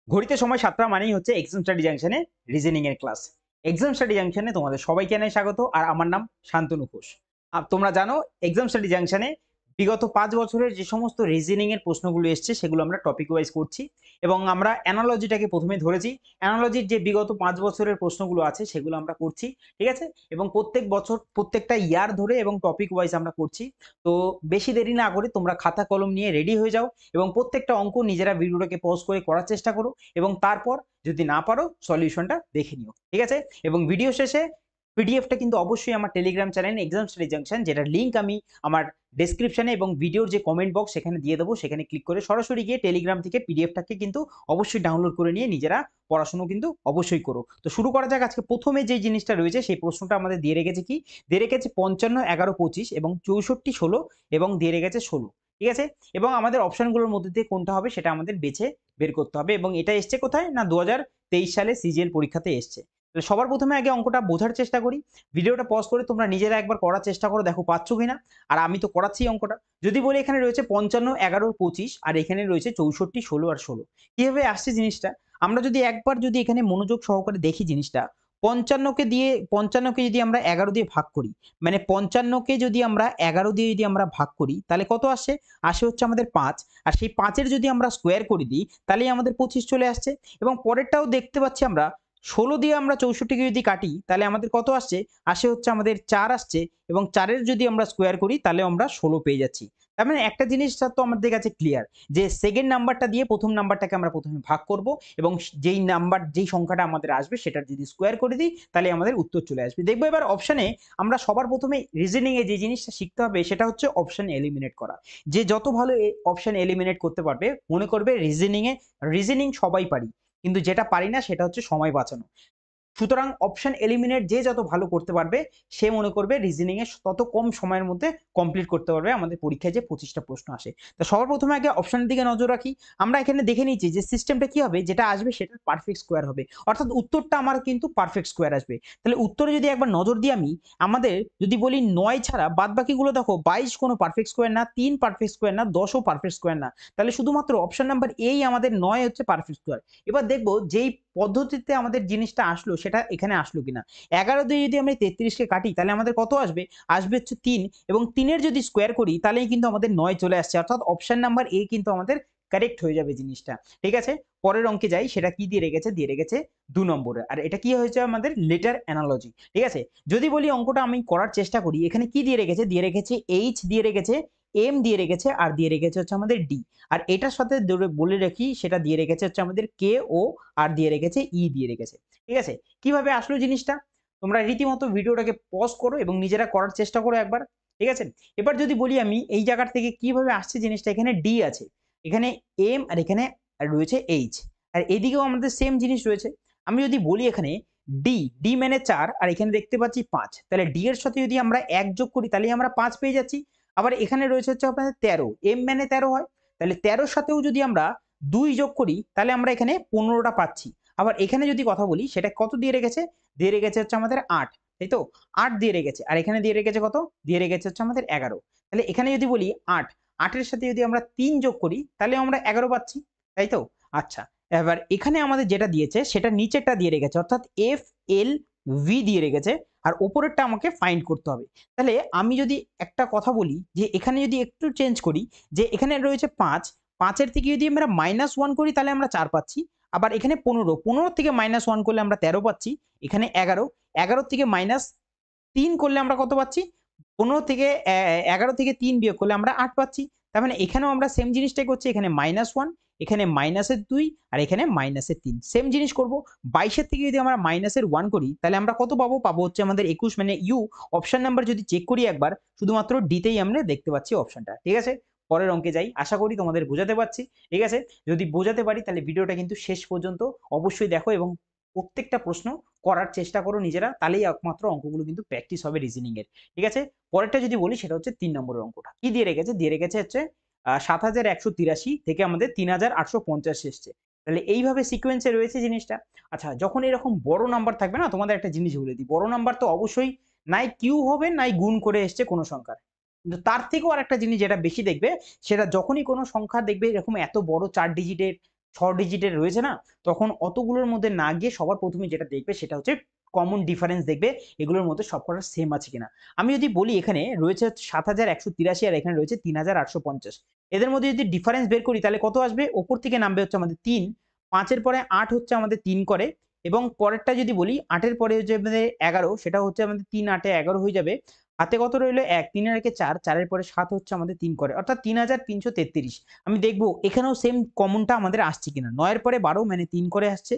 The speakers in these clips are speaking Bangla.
ঘড়িতে সময় ৭টা মানেই হচ্ছে এক্সাম স্টাডি জাংশনে রিজনিং এর ক্লাস। এক্সাম স্টাডি জাংশনে তোমাদের সবাইকে জানাই স্বাগত। আর আমার নাম শান্তনু ঘোষ। তোমরা জানো এক্সাম স্টাডি জাংশনে বিগত ৫ বছরের যে সমস্ত রিজনিং এর প্রশ্নগুলো এসছে সেগুলো আমরা টপিক ওয়াইজ করছি এবং আমরা অ্যানালজিটাকে প্রথমে ধরেছি। অ্যানালজির যে বিগত ৫ বছরের প্রশ্নগুলো আছে সেগুলো আমরা করছি। ঠিক আছে? এবং প্রত্যেক বছর প্রত্যেকটা ইয়ার ধরে এবং টপিক ওয়াইজ আমরা করছি। তো বেশি দেরি না করে তোমরা খাতা কলম নিয়ে রেডি হয়ে যাও এবং প্রত্যেকটা অঙ্ক নিজেরা ভিডিওটাকে পজ করে করার চেষ্টা করো এবং তারপর যদি না পারো সলিউশনটা দেখে নিও। ঠিক আছে? এবং ভিডিও শেষে পিডিএফটা কিন্তু অবশ্যই আমার Telegram channel exam study junction, যেটার লিঙ্ক আমি আমার ডেসক্রিপশনে এবং ভিডিওর যে কমেন্ট বক্স সেখানে দিয়ে দেবো। সেখানে ক্লিক করে সরাসরি গিয়ে টেলিগ্রাম থেকে পিডিএফটাকে কিন্তু অবশ্যই ডাউনলোড করে নিয়ে নিজেরা পড়াশুনো কিন্তু অবশ্যই করো। তো শুরু করা যাক। আজকে প্রথমে যে জিনিসটা রয়েছে সেই প্রশ্নটা আমাদের দিয়ে রেখেছে কি, দিয়ে রেখেছে 55, 11, 25 এবং 64, 16 এবং দিয়ে রেখেছে 16। ঠিক আছে? এবং আমাদের অপশনগুলোর মধ্যে দিয়ে কোনটা হবে সেটা আমাদের বেছে বের করতে হবে এবং এটা এসছে কোথায় না 2023 সালে সিজিএল পরীক্ষাতে এসছে। তাহলে সবার প্রথমে আগে অঙ্কটা বোঝার চেষ্টা করি। ভিডিওটা পজ করে তোমরা নিজেরা একবার করার চেষ্টা করো, দেখো পাচ্ছ কিনা। আর আমি তো করাচ্ছি অঙ্কটা। যদি বলি এখানে রয়েছে 55, 11, 25 আর এখানে রয়েছে 64, 16 আর 16। কিভাবে আসছে জিনিসটা? আমরা যদি একবার যদি এখানে মনোযোগ সহকারে দেখি জিনিসটা, 55কে যদি আমরা 11 দিয়ে ভাগ করি, মানে 55কে যদি আমরা 11 দিয়ে যদি আমরা ভাগ করি তাহলে কত আসে? আসে হচ্ছে আমাদের 5। আর সেই 5-এর যদি আমরা স্কোয়ার করে দিই তাহলেই আমাদের 25 চলে আসছে। এবং পরেরটাও দেখতে পাচ্ছি আমরা 16 দিয়ে আমরা 64কে যদি কাটি তাহলে আমাদের কত আসছে? আসে হচ্ছে আমাদের 4 আসছে এবং 4-এর যদি আমরা স্কোয়ার করি তাহলে আমরা 16 পেয়ে যাচ্ছি। তার মানে একটা জিনিসটা তো আমাদের কাছে ক্লিয়ার যে সেকেন্ড নাম্বারটা দিয়ে প্রথম নাম্বারটাকে আমরা প্রথমে ভাগ করব এবং যেই সংখ্যাটা আমাদের আসবে সেটার যদি স্কোয়ার করে দিই তাহলে আমাদের উত্তর চলে আসবে। দেখবো এবার অপশনে আমরা সবার প্রথমে রিজনিং এ যে জিনিসটা শিখতে হবে সেটা হচ্ছে অপশন এলিমিনেট করা। যে যত ভালো অপশন এলিমিনেট করতে পারবে মনে করবে রিজনিং সবাই পারি, কিন্তু যেটা পারি না সেটা হচ্ছে সময় বাঁচানো। সুতরাং অপশন এলিমিনেট যে যত ভালো করতে পারবে সে মনে করবে রিজনিং এ তত কম সময়ের মধ্যে কমপ্লিট করতে পারবে আমাদের পরীক্ষায় যে 25টা প্রশ্ন আসে। তো সবার প্রথমে আগে অপশনের দিকে নজর রাখি। আমরা এখানে দেখে নিচ্ছি যে সিস্টেমটা কি হবে, যেটা আসবে সেটা পারফেক্ট স্কোয়ার হবে, অর্থাৎ উত্তরটা আমার কিন্তু পারফেক্ট স্কোয়ার আসবে। তাহলে উত্তরে যদি একবার নজর দিই আমি, আমাদের যদি বলি 9 ছাড়া বাদ বাকিগুলো দেখো 22 কোনো পারফেক্ট স্কোয়ার না, 3 পারফেক্ট স্কোয়ার না, 10ও পারফেক্ট স্কোয়ার না। তাহলে শুধুমাত্র অপশন নাম্বার এই আমাদের 9 হচ্ছে পারফেক্ট স্কোয়ার। এবার দেখবো যেই পদ্ধতিতে আমাদের জিনিসটা আসলো সেটা এখানে আসলো কিনা। 11 দিয়ে যদি আমরা 33কে কাটি তাহলে আমাদের কত আসবে? আসবে হচ্ছে 3 এবং 3-এর যদি স্কোয়ার করি তাহলেই কিন্তু আমাদের 9 চলে আসছে, অর্থাৎ অপশন নাম্বার এ কিন্তু আমাদের কারেক্ট হয়ে যাবে জিনিসটা। ঠিক আছে? পরের অঙ্কে যাই। সেটা কি দিয়ে রেখেছে? দিয়ে রেখেছে 2 নম্বরে। আর এটা কি হয়েছে আমাদের লেটার অ্যানালজি। ঠিক আছে? যদি বলি অঙ্কটা আমি করার চেষ্টা করি, এখানে কি দিয়ে রেখেছে? দিয়ে রেখেছে এইচ, দিয়ে রেখেছে এম, দিয়ে রেখেছে আর দিয়ে রেখেছে হচ্ছে আমাদের ডি। আর এটার সাথে বলে রাখি সেটা দিয়ে রেখেছে হচ্ছে আমাদের কে ও আর দিয়ে রেখেছে ই দিয়ে রেখেছে। ঠিক আছে? কিভাবে আসলো জিনিসটা? তোমরা রীতিমতো ভিডিওটাকে পজ করো এবং নিজেরা করার চেষ্টা করো একবার। ঠিক আছে? এবার যদি বলি আমি এই জায়গা থেকে কিভাবে আসছে জিনিসটা, এখানে ডি আছে, এখানে এম আর এখানে রয়েছে এইচ। আর এদিকেও আমাদের সেম জিনিস রয়েছে। আমি যদি বলি এখানে ডি মানে 4 আর এখানে দেখতে পাচ্ছি 5। তাহলে ডি এর সাথে যদি আমরা 1 যোগ করি তাহলেই আমরা 5 পেয়ে যাচ্ছি। আবার এখানে রয়েছে হচ্ছে আপনাদের 13, এম মানে 13 হয়। তাহলে 13 সাথেও যদি আমরা 2 যোগ করি তাহলে আমরা এখানে 15টা পাচ্ছি। আবার এখানে যদি কথা বলি সেটা কত দিয়ে রেখেছে? দিয়ে রেখেছে হচ্ছে আমাদের 8, তাই তো? 8 দিয়ে রেখেছে। আর এখানে দিয়ে রেখেছে কত? দিয়ে রেখেছে হচ্ছে আমাদের 11। তাহলে এখানে যদি বলি 8, 8 এর সাথে যদি আমরা 3 যোগ করি তাহলে আমরা 11 পাচ্ছি। তাই তো? আচ্ছা। এবার এখানে আমাদের যেটা দিয়েছে সেটা নিচেরটা দিয়ে রেখেছে, অর্থাৎ এফ এল ভি দিয়ে রেখেছে আর উপরেরটা আমাকে ফাইন্ড করতে হবে। তাহলে আমি যদি একটা কথা বলি যে এখানে যদি একটু চেঞ্জ করি, যে এখানে রয়েছে 5, 5-এর থেকে যদি আমরা -1 করি তাহলে আমরা 4 পাচ্ছি। আবার এখানে 15, 15 থেকে -1 করলে আমরা 13 পাচ্ছি। এখানে 11, 11 থেকে -3 করলে আমরা কত পাচ্ছি? 15 থেকে 11 থেকে 3 বিয়োগ করলে আমরা 8 পাচ্ছি। তার মানে এখানেও আমরা সেম জিনিসটাই করছি। এখানে -1, এখানে -2 আর এখানে -3। সেম জিনিস করব। 22 এর থেকে যদি আমরা -1 করি তাহলে আমরা কত পাবো? পাবো হচ্ছে আমাদের 21, মানে ইউ। অপশন নাম্বার যদি চেক করি একবার, শুধুমাত্র ডি তেই আমরা দেখতে পাচ্ছি অপশনটা। ঠিক আছে? পরের অঙ্কে যাই। আশা করি তোমাদের বোঝাতে পারছি। ঠিক আছে? যদি বোঝাতে পারি তাহলে ভিডিওটা কিন্তু শেষ পর্যন্ত অবশ্যই দেখো এবং প্রত্যেকটা প্রশ্ন করার চেষ্টা করো নিজেরা, তাহলেই একমাত্র অঙ্কগুলো কিন্তু প্র্যাকটিস হবে রিজনিং এর। ঠিক আছে? পরেরটা যদি বলি সেটা হচ্ছে 3 নম্বরের অঙ্কটা। কি দিয়ে রেখেছে? দিয়ে রেখেছে হচ্ছে ৭,১৮৩ থেকে আমাদের ৩,৮৫০ এসছে। তাহলে এইভাবে সিকোয়েন্সে রয়েছে জিনিসটা। আচ্ছা, যখন এরকম বড় নাম্বার থাকবে না, তোমাদের একটা জিনিস বলে দিই। বড় নাম্বার তো অবশ্যই নাই কিউ হবে নাই গুণ করে এসছে কোনো সংখ্যার। কিন্তু তার থেকেও আরেকটা জিনিস যেটা বেশি দেখবে, সেটা যখনই কোনো সংখ্যা দেখবে এরকম এত বড় 4 ডিজিটের ডিজিটের রয়েছে না, তখন অতগুলোর মধ্যে না গিয়ে সবার প্রথমে যেটা দেখবে সেটা হচ্ছে কমন ডিফারেন্স দেখবে এগুলোর মধ্যে সবকটা সেম আছে কিনা। আমি যদি বলি এখানে রয়েছে ৭,১৮৩ আর এখানে রয়েছে ৩,৮৫০, এদের মধ্যে যদি ডিফারেন্স বের করি তাহলে কত আসবে? ওপর থেকে নামবে হচ্ছে আমাদের ৩, ৫-এর পরে ৮ হচ্ছে আমাদের ৩ করে, এবং পরেরটা যদি বলি ৮-এর পরে হচ্ছে আমাদের ১১, সেটা হচ্ছে আমাদের ৩ ৮ ১১ হয়ে যাবে। হাতে কত রইলো? ১, ৩ আর ১ ৪, ৪-এর পরে ৭ হচ্ছে আমাদের ৩ করে, অর্থাৎ ৩,৩৩৩। আমি দেখব এখানেও সেম কমনটা আমাদের আসছে কিনা। ৯-এর পরে ১২ মানে ৩ করে আসছে।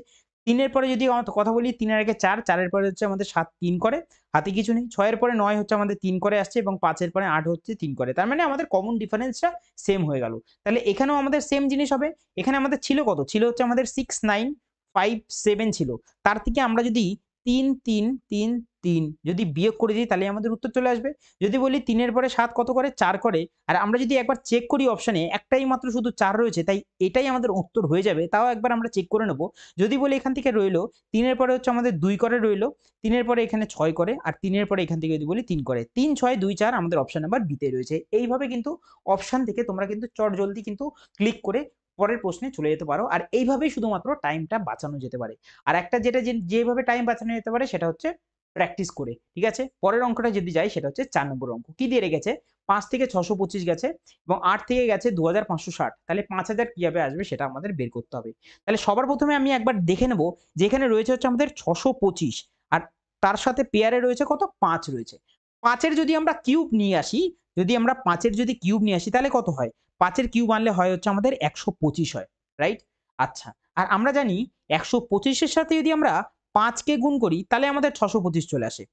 ৩-এর পরে যদি কথা বলি ৩ আর ১ ৪, ৪-এর পরে হচ্ছে আমাদের ৭ ৩ করে, হাতে কিছু নেই। ৬-এর পরে ৯ হচ্ছে আমাদের ৩ করে আসছে এবং ৫-এর পরে ৮ হচ্ছে ৩ করে। তার মানে আমাদের কমন ডিফারেন্সটা সেম হয়ে গেল। তাহলে এখানেও আমাদের সেম জিনিস হবে। এখানে আমাদের ছিল কত? ছিল হচ্ছে আমাদের 6,957 ছিল। তার থেকে আমরা যদি ৩ ৩ ৩ ৩ যদি বিয়োগ করে দিই তাহলে আমাদের উত্তর চলে আসবে। যদি বলি ৩-এর পরে ৭ কত করে? ৪ করে। আর আমরা যদি একবার চেক করি অপশনে একটাই মাত্র শুধু ৪ রয়েছে, তাই এটাই আমাদের উত্তর হয়ে যাবে। তাও একবার আমরা চেক করে নেব। যদি বলি এখান থেকে রইলো ৩-এর পরে হচ্ছে আমাদের ২ করে রইলো, ৩-এর পরে এখানে ৬ করে, আর ৩-এর পরে এখান থেকে যদি বলি ৩ করে। ৩ ৬ ২ ৪ আমাদের অপশন নাম্বার বি তে রয়েছে। এইভাবে কিন্তু অপশন থেকে তোমরা কিন্তু চটজলদি কিন্তু ক্লিক করে পরের প্রশ্নে চলে যেতে পারো। আর এইভাবেই শুধুমাত্র টাইমটা বাঁচানো যেতে পারে। আর একটা যেটা যেভাবে টাইম বাঁচানো যেতে পারে সেটা হচ্ছে প্র্যাকটিস করে। ঠিক আছে? পরের অঙ্কটা যদি যাই সেটা হচ্ছে ৪ নম্বর অঙ্ক। কি দিয়ে রেখেছে? ৫ থেকে ৬২৫ গেছে এবং ৮ থেকে গেছে ২৫৬০। তাহলে ৫,০০০ কিভাবে আসবে সেটা আমাদের বের করতে হবে। তাহলে সবার প্রথমে আমি একবার দেখে নেব যে এখানে রয়েছে হচ্ছে আমাদের ৬২৫, আর তার সাথে পেয়ারে রয়েছে কত? ৫ রয়েছে। ৫-এর যদি আমরা কিউব নিয়ে আসি, যদি আমরা ৫-এর যদি কিউব নিয়ে আসি তাহলে কত হয়? ৫-এর কিউব আনলে হয় হচ্ছে আমাদের ১২৫ হয়। রাইট? আচ্ছা। আর আমরা জানি ১২৫ এর সাথে যদি আমরা ৫ কে গুণ করি তাহলে আমাদের ৬২৫ চলে আসে।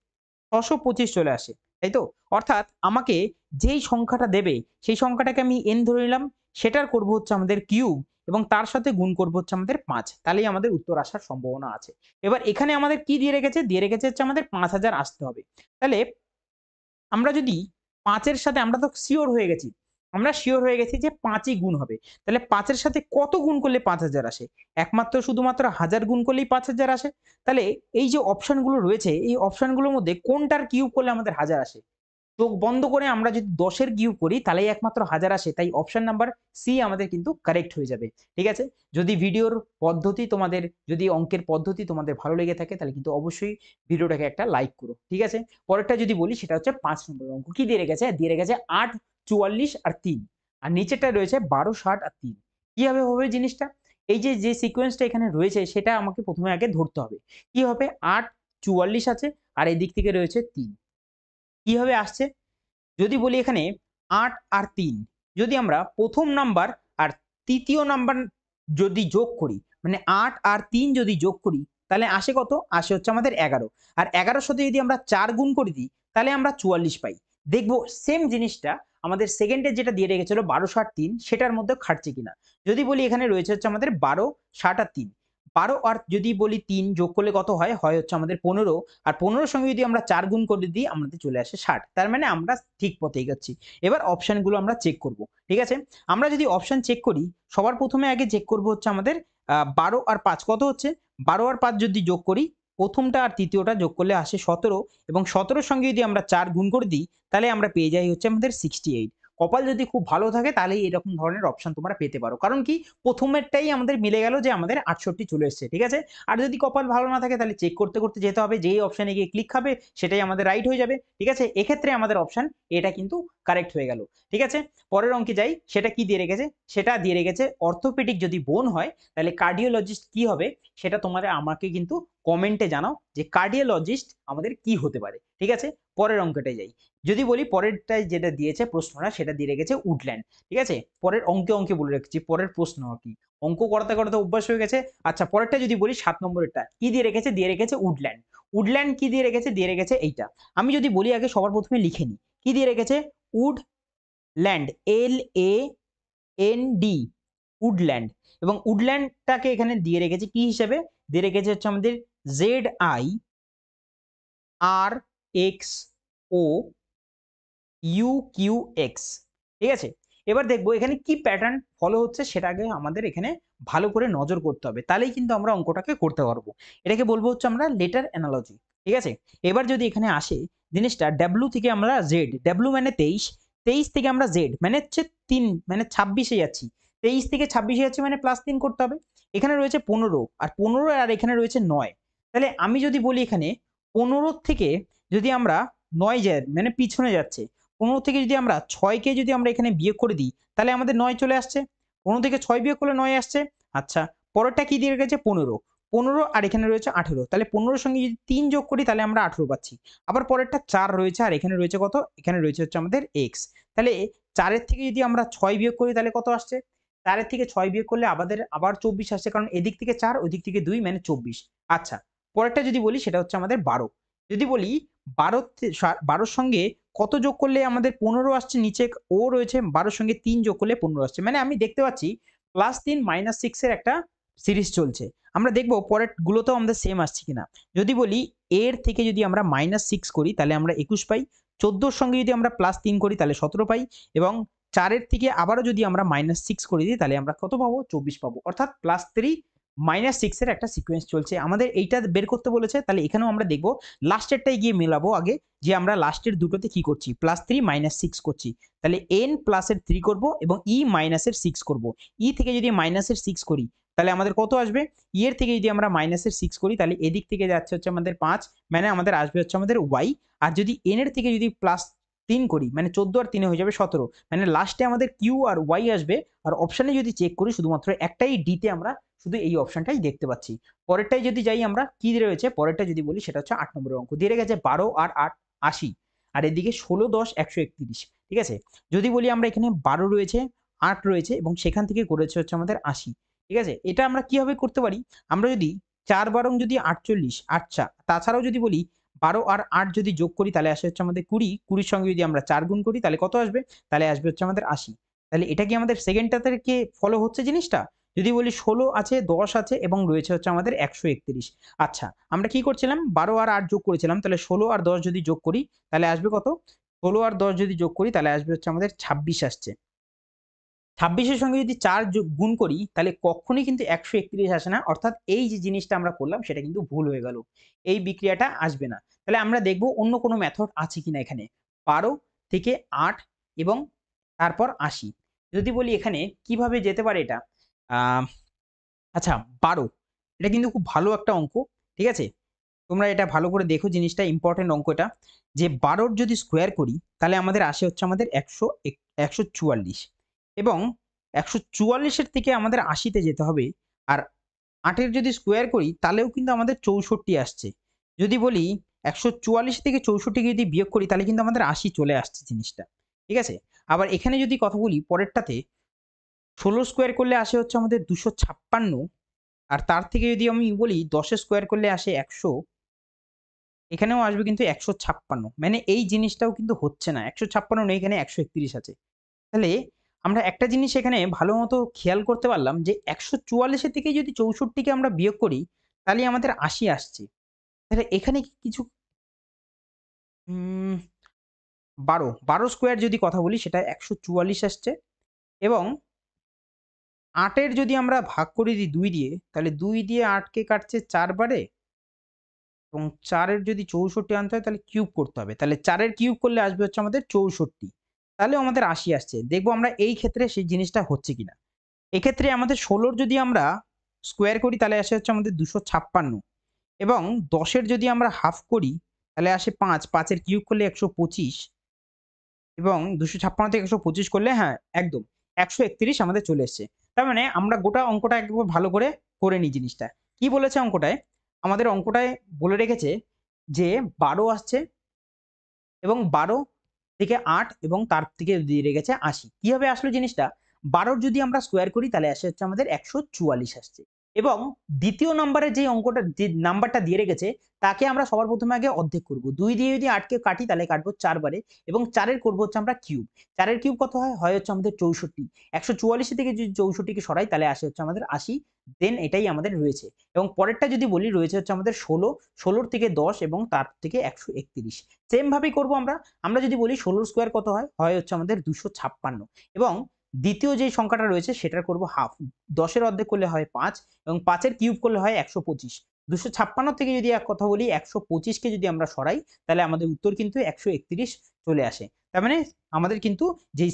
৬২৫ চলে আসে। তাই তো? অর্থাৎ আমাকে যেই সংখ্যাটা দেবে সেই সংখ্যাটাকে আমি n ধরে নিলাম। সেটার করব হচ্ছে আমাদের কিউব এবং তার সাথে গুণ করব হচ্ছে আমাদের ৫। তাহলেই আমাদের উত্তর আসার সম্ভাবনা আছে। এবার এখানে আমাদের কি দিয়ে রেখেছে? দিয়ে রেখেছে হচ্ছে আমাদের ৫,০০০ আসতে হবে। তাহলে আমরা যদি ৫ এর সাথে আমরা তো সিওর হয়ে গেছি। আমরা সিওর হয়ে গেছি যে ৫ ই গুণ হবে। তাহলে ৫ এর সাথে কত গুণ করলে ৫,০০০ আসে? একমাত্র শুধুমাত্র ১০০০ গুণ করলেই ৫,০০০ আসে। তাহলে এই যে অপশন গুলো রয়েছে, এই অপশন গুলোর মধ্যে কোনটার কিউব করলে আমাদের ১০০০ আসে? চোখ বন্ধ করে আমরা যদি ১০ এর কিউব করি তাহলেই একমাত্র ১০০০ আসে। তাই অপশন নাম্বার সি আমাদের কিন্তু কারেক্ট হয়ে যাবে। ঠিক আছে? যদি ভিডিওর পদ্ধতি তোমাদের, যদি অঙ্কের পদ্ধতি তোমাদের ভালো লেগে থাকে তাহলে কিন্তু অবশ্যই ভিডিওটাকে একটা লাইক করো। ঠিক আছে? পরেরটা যদি বলি সেটা হচ্ছে ৫ নম্বর অঙ্ক। কি দিয়ে রেখেছে? দিয়ে রেখেছে ৮, ৪৪ আর ৩। আর নিচেরটা রয়েছে ১২, ৬০ আর ৩। কিভাবে হবে জিনিসটা? এই যে সিকোয়েন্সটা এখানে রয়েছে সেটা আমাকে প্রথমে আগে ধরতে হবে। কি হবে? ৮, ৪৪ আছে আর এদিক থেকে রয়েছে ৩। কিভাবে আসছে? যদি বলি এখানে ৮ আর ৩, যদি আমরা প্রথম নাম্বার আর তৃতীয় নাম্বার যদি যোগ করি, মানে ৮ আর ৩ যদি যোগ করি তাহলে আসে কত? আসে হচ্ছে আমাদের ১১। আর ১১-র সাথে যদি আমরা ৪ গুণ করে দিই তাহলে আমরা ৪৪ পাই। দেখব সেম জিনিসটা আমাদের সেকেন্ডে যেটা দিয়ে রেখেছিল ১২, ৬০, ৩ সেটার মধ্যে খাটছে কিনা। যদি বলি এখানে রয়েছে হচ্ছে আমাদের ১২, ৬০ আর ৩। ১২ আর যদি বলি ৩ যোগ করলে কত হয়? হয় হচ্ছে আমাদের ১৫, আর ১৫-র সঙ্গে যদি আমরা ৪ গুণ করে দিই আমাদের চলে আসে ৬০। তার মানে আমরা ঠিক পথে এগোচ্ছি। এবার অপশনগুলো আমরা চেক করব। ঠিক আছে? আমরা যদি অপশন চেক করি, সবার প্রথমে আগে চেক করব হচ্ছে আমাদের ১২ আর ৫ কত হচ্ছে? ১২ আর ৫ যদি যোগ করি, প্রথমটা আর তৃতীয়টা যোগ করলে আসে ১৭, এবং ১৭-র সঙ্গে যদি আমরা ৪ গুণ করে দিই তাহলে আমরা পেয়ে যাই হচ্ছে আমাদের 68। কপাল যদি খুব ভালো থাকে তাহলেই এরকম ধরনের অপশন তোমরা পেতে পারো। কারণ কি? প্রথমেরটাই আমাদের মিলে গেল যে আমাদের ৬৮ চলে এসছে। ঠিক আছে? আর যদি কপাল ভালো না থাকে তাহলে চেক করতে, করতে যেতে হবে। যেই অপশনে গিয়ে ক্লিক খাবে সেটাই আমাদের রাইট হয়ে যাবে। ঠিক আছে? এক্ষেত্রে আমাদের অপশন এটা কিন্তু কারেক্ট হয়ে গেল। ঠিক আছে? পরের অঙ্কে যাই। সেটা কি দিয়ে রেখেছে? সেটা দিয়ে রেখেছে অর্থোপেডিক যদি বোন হয় তাহলে কার্ডিওলজিস্ট কি হবে? সেটা তোমাদের আমাকে কিন্তু কমেন্টে জানাও যে কার্ডিওলজিস্ট আমাদের কি হতে পারে। ঠিক আছে? পরের অঙ্কটায় যাই। যদি বলি পরেরটায় যেটা দিয়েছে প্রশ্নটা সেটা দিয়ে রেখেছে উডল্যান্ড। ঠিক আছে? পরের অঙ্কে বলে রেখেছি পরের প্রশ্ন কি। অঙ্ক করাতে, করাতে অভ্যাস হয়ে গেছে। আচ্ছা, পরেরটা যদি বলি ৭ নম্বরেরটা। কি দিয়ে রেখেছে? দিয়ে রেখেছে উডল্যান্ড। উডল্যান্ড কি দিয়ে রেখেছে? দিয়ে রেখেছে এইটা। আমি যদি বলি আগে সবার প্রথমে লিখে নিই। কি দিয়ে রেখেছে? Woodland, LAND, woodland. এবং উডল্যান্ডটাকে এখানে দিয়ে রেখেছে কি হিসেবে? দিয়ে রেখেছে হচ্ছে আমাদের ZIRXOUQX। ঠিক আছে? এবার দেখবো এখানে কি প্যাটার্ন ফলো হচ্ছে সেটা আগে আমাদের এখানে ভালো করে নজর করতে হবে। তাহলেই কিন্তু আমরা অঙ্কটাকে করতে পারবো। এটাকে বলবো হচ্ছে আমরা লেটার অ্যানালজি। ঠিক আছে? এবার যদি এখানে আসে জিনিসটা W থেকে আমরা Z, W মানে ২৩, ২৩ থেকে আমরা Z মানে হচ্ছে ৩ মানে ২৬ এ যাচ্ছি। ২৩ থেকে ২৬ এ যাচ্ছি মানে +৩ করতে হবে। এখানে রয়েছে 15 আর 15 আর এখানে রয়েছে 9। তাহলে আমি যদি বলি এখানে 15 থেকে যদি আমরা 9 যাই মানে পিছনে যাচ্ছে। 15 থেকে যদি আমরা 6 কে যদি আমরা এখানে বিয়োগ করে দিই তাহলে আমাদের 9 চলে আসছে। 15 থেকে 6 বিয়োগ করলে 9 আসছে। আচ্ছা, পরেরটা কি দিয়ে রেখেছে? 15। 15 আর এখানে রয়েছে 18। তাহলে 15 এর সঙ্গে যদি 3 যোগ করি তাহলে আমরা 18 পাচ্ছি। আবার পরেরটা 4 রয়েছে আর এখানে রয়েছে কত? এখানে রয়েছে হচ্ছে আমাদের x। তাহলে 4 এর থেকে যদি আমরা 6 বিয়োগ করি তাহলে কত আসছে? 4 এর থেকে 6 বিয়োগ করলে আমাদের আবার 24 আসছে, কারণ এদিক থেকে 4 ওদিক থেকে 2 মানে 24। আচ্ছা, পরেরটা যদি বলি সেটা হচ্ছে আমাদের 12। যদি বলি 12 12 র সঙ্গে কত যোগ করলে আমাদের 15 আসছে, নিচে ও রয়েছে, 12 র সঙ্গে 3 যোগ করলে 15 আসছে। মানে আমি দেখতে পাচ্ছি +3 -6 এর একটা সিরিজ চলছে। আমরা দেখব পরের গুলোতেও আমাদের সেম আসছে কিনা। যদি বলি এর থেকে যদি আমরা -6 করি তাহলে আমরা 21 পাই। 14 র সঙ্গে যদি আমরা +3 করি তাহলে 17 পাই এবং 4 এর থেকে আবারও যদি আমরা -6 করে দিই তাহলে আমরা কত পাবো? 24 পাবো। অর্থাৎ +3 -6 এর একটা সিকোয়েন্স চলছে। আমাদের এইটা বের করতে বলেছে। তাহলে এখানেও আমরা দেখব লাস্টেরটায় গিয়ে মেলাবো আগে যে আমরা লাস্টের দুটোতে কি করছি? +3 -6 করছি। তাহলে n প্লাস এর 3 করব এবং e মাইনাস এর 6 করব। e থেকে যদি মাইনাস এর 6 করি তাহলে আমাদের কত আসবে? e এর থেকে যদি আমরা মাইনাস এর 6 করি তাহলে এদিক থেকে যাচ্ছে হচ্ছে আমাদের 5, মানে আমাদের আসবে হচ্ছে আমাদের y। আর যদি n এর থেকে যদি +3 করি মানে 14 আর 3 হয়ে যাবে 17, মানে লাস্টে আমাদের q আর y আসবে। আর অপশনে যদি চেক করি শুধুমাত্র একটাই d তে আমরা শুধু এই অপশনটাই দেখতে পাচ্ছি। পরেরটাই যদি যাই আমরা, কি রয়েছে পরেরটা যদি বলি সেটা হচ্ছে 8 নম্বরের অঙ্ক দিয়ে রেখেছে 12 আর 8 80 আর এদিকে 16 10 131। ঠিক আছে, যদি বলি আমরা এখানে 12 রয়েছে, 8 রয়েছে এবং সেখান থেকে করেছে হচ্ছে আমাদের 80। ঠিক আছে, এটা আমরা কিভাবে করতে পারি? আমরা যদি 4 বারং যদি 48, আচ্ছা তাছাড়াও যদি বলি 12 আর 8 যদি যোগ করি তাহলে আসে হচ্ছে আমাদের 20। 20 এর সঙ্গে যদি আমরা 4 গুণ করি তাহলে কত আসবে? তাহলে আসবে হচ্ছে আমাদের 80। তাহলে এটা কি আমাদের সেকেন্ডটা থেকে ফলো হচ্ছে জিনিসটা? যদি বলি 16 আছে, 10 আছে এবং রয়েছে হচ্ছে আমাদের 131। আচ্ছা, আমরা কি করছিলাম? 12 আর 8 যোগ করেছিলাম। তাহলে 16 আর 10 যদি যোগ করি তাহলে আসবে কত? 16 আর 10 যদি যোগ করি তাহলে আসবে হচ্ছে আমাদের 26 আসছে। 26 এর সঙ্গে যদি 4 গুণ করি তাহলে কখনোই কিন্তু 131 আসে না। অর্থাৎ এই যে জিনিসটা আমরা করলাম সেটা কিন্তু ভুল হয়ে গেল। এই বিক্রিয়াটা আসবে না। তাহলে আমরা দেখব অন্য কোনো মেথড আছে কিনা এখানে। 12 থেকে 8 এবং তারপর 80। যদি বলি এখানে কিভাবে যেতে পারে এটা? আ আচ্ছা, 12 এটা কিন্তু খুব ভালো একটা অঙ্ক। ঠিক আছে? তোমরা এটা ভালো করে দেখো, জিনিসটা ইম্পোর্টেন্ট অঙ্ক এটা। যে 12 র যদি স্কোয়ার করি তাহলে আমাদের আসে হচ্ছে আমাদের 144 এবং 144 এর থেকে আমাদের 80 তে যেতে হবে। আর 8 এর যদি স্কোয়ার করি তাহলেও কিন্তু আমাদের 64 আসছে। যদি বলি 144 থেকে 64 কে যদি বিয়োগ করি তাহলে কিন্তু আমাদের 80 চলে আসছে জিনিসটা। ঠিক আছে? আবার এখানে যদি কথা বলি পরেরটাতে 16 স্কোয়ার করলে আসে হচ্ছে আমাদের 256 আর তার থেকে যদি আমি বলি 10 এর স্কোয়ার করলে আসে 100, এখানেও আসবে কিন্তু 156। মানে এই জিনিসটাও কিন্তু হচ্ছে না। 156 নেই, এখানে 131 আছে। তাহলে আমরা একটা জিনিস এখানে ভালোমতো খেয়াল করতে পারলাম যে 144 এর থেকে যদি 64 কে আমরা বিয়োগ করি তাহলে আমাদের 80 আসছে। তাহলে এখানে কি কিছু 12 স্কোয়ার যদি কথা বলি সেটা 144 আসছে এবং 8 এর যদি আমরা ভাগ করে দিই 2 দিয়ে তাহলে 2 দিয়ে 8 কে কাটছে 4 বারে এবং 4 এর যদি 64 আনতে হয় তাহলে কিউব করতে হবে। তাহলে 4 এর কিউব করলে আসবে হচ্ছে আমাদের 64। তাহলেও আমাদের 80 আসছে। দেখব আমরা এই ক্ষেত্রে সেই জিনিসটা হচ্ছে কিনা। এক্ষেত্রে আমাদের 16 র যদি আমরা স্কোয়ার করি তাহলে আসে হচ্ছে আমাদের 256 এবং 10 এর যদি আমরা হাফ করি তাহলে আসে 5, 5 এর কিউব করলে 125 এবং 256 থেকে 125 করলে হ্যাঁ, একদম 131 আমাদের চলে এসছে। তার মানে আমরা গোটা অঙ্কটা একবার ভালো করে নিই জিনিসটা। কি বলেছে অঙ্কটায়? আমাদের অঙ্কটায় বলে রেখেছে যে 12 আসছে এবং 12 থেকে 8 এবং তার থেকে দিয়ে রেখেছে 80। কিভাবে আসলো জিনিসটা? 12 র যদি আমরা স্কোয়ার করি তাহলে আসে হচ্ছে আমাদের 144 আসছে। এবং দ্বিতীয় নম্বরে যে অঙ্কটা যে নাম্বারটা দিয়ে রেখেছে তাকে আমরা সবার প্রথমে আগে অর্ধেক করব। 2 দিয়ে যদি 8 কে কাটি তাহলে কাটবো 4 বারে এবং 4 এর করব হচ্ছে আমরা কিউব। 4 এর কিউব কত হয়? হয় হচ্ছে আমাদের 64। 144 থেকে যদি 64 কে সরাই তাহলে আসে হচ্ছে আমাদের 80। দেন এটাই আমাদের রয়েছে। এবং পরেরটা যদি বলি রয়েছে হচ্ছে আমাদের 16, 16 র থেকে 10 এবং তার থেকে 131। সেম ভাবেই করব আমরা। আমরা যদি বলি 16 স্কোয়ার কত হয়? হয় হচ্ছে আমাদের 256 এবং দ্বিতীয় যে সংখ্যাটা রয়েছে সেটার করব হাফ। 10 এর অর্ধেক করলে হয় 5 এবং 5 এর কিউব করলে হয় 125। 256 থেকে যদি এক কথা বলি 125 কে যদি আমরা সরাই তাহলে আমাদের উত্তর কিন্তু 131 চলে আসে। তার মানে আমাদের কিন্তু যেই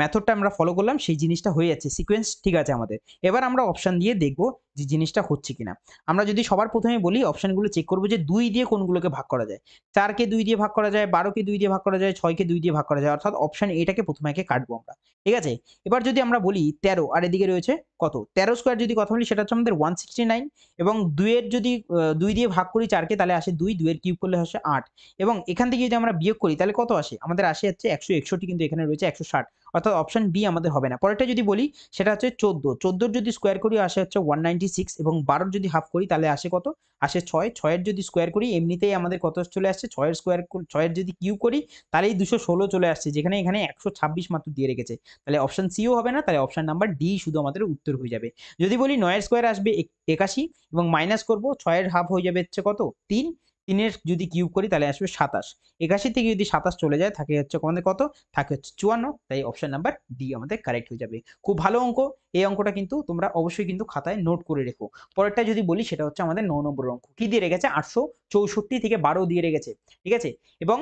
মেথডটা আমরা ফলো করলাম সেই জিনিসটা হয়ে যাচ্ছে। সিকোয়েন্স ঠিক আছে আমাদের। এবার আমরা অপশন দিয়ে দেখব যে জিনিসটা হচ্ছে কিনা। আমরা যদি সবার ১ম এ বলি অপশনগুলো চেক করব যে ২ দিয়ে কোনগুলোকে ভাগ করা যায়। ৪ কে ২ দিয়ে ভাগ করা যায়, ১২ কে ২ দিয়ে ভাগ করা যায়, ৬ কে ২ দিয়ে ভাগ করা যায়। অর্থাৎ অপশন এটাকে ১ম একে কাটবো আমরা। ঠিক আছে? এবার যদি আমরা বলি ১৩ আর এদিকে রয়েছে কত? ১৩ স্কয়ার যদি কথা বলি সেটা হচ্ছে আমাদের 169 এবং ২ এর যদি ২ দিয়ে ভাগ করি ৪ কে তাহলে আসে ২, ২ এর কিউব করলে আসে ৮ এবং এখান থেকে যদি আমরা বিয়োগ করি তাহলে কত আসে? আমাদের আসে হচ্ছে ১৬১ কিন্তু এখানে রয়েছে ১৬০ অর্থাৎ অপশন বি আমাদের হবে না। পরেরটা যদি বলি সেটা হচ্ছে ১৪, ১৪ র যদি স্কয়ার করি আসে হচ্ছে 196 এবং ১২ র যদি হাফ করি তাহলে আসে কত? আসে ৬, ৬ এর যদি স্কয়ার করি এমনিতেই আমাদের কত চলে আসছে ৬ এর স্কয়ার ৬ এর যদি কিউব করি তাহলেই ২১৬ চলে আসছে যেখানে এখানে ১২৬ মাত্র দিয়ে রেখেছে। তাহলে অপশন সিও হবে না, তাহলে অপশন নাম্বার ডি শুধু আমাদের উত্তর হয়ে যাবে। যদি বলি ৯ এর স্কয়ার আসবে ৮১ এবং মাইনাস করব ৬ এর হাফ হয়ে যাবে হচ্ছে কত? ৩, ৩ এর যদি কিউব করি তাহলে আসবে ২৭। ৮১ থেকে যদি ২৭ চলে যায় থাকে হচ্ছে আমাদের কত? থাকে হচ্ছে ৫৪, তাই অপশন নাম্বার ডি আমাদের কারেক্ট হয়ে যাবে। খুব ভালো অঙ্ক। এই অঙ্কটা কিন্তু তোমরা অবশ্যই কিন্তু খাতায় নোট করে রেখো। পরেরটা যদি বলি সেটা হচ্ছে আমাদের ৯ নম্বরের অঙ্ক। কি দিয়ে রেখেছে? ৮৬৪ থেকে ১২ দিয়ে রেখেছে। ঠিক আছে? এবং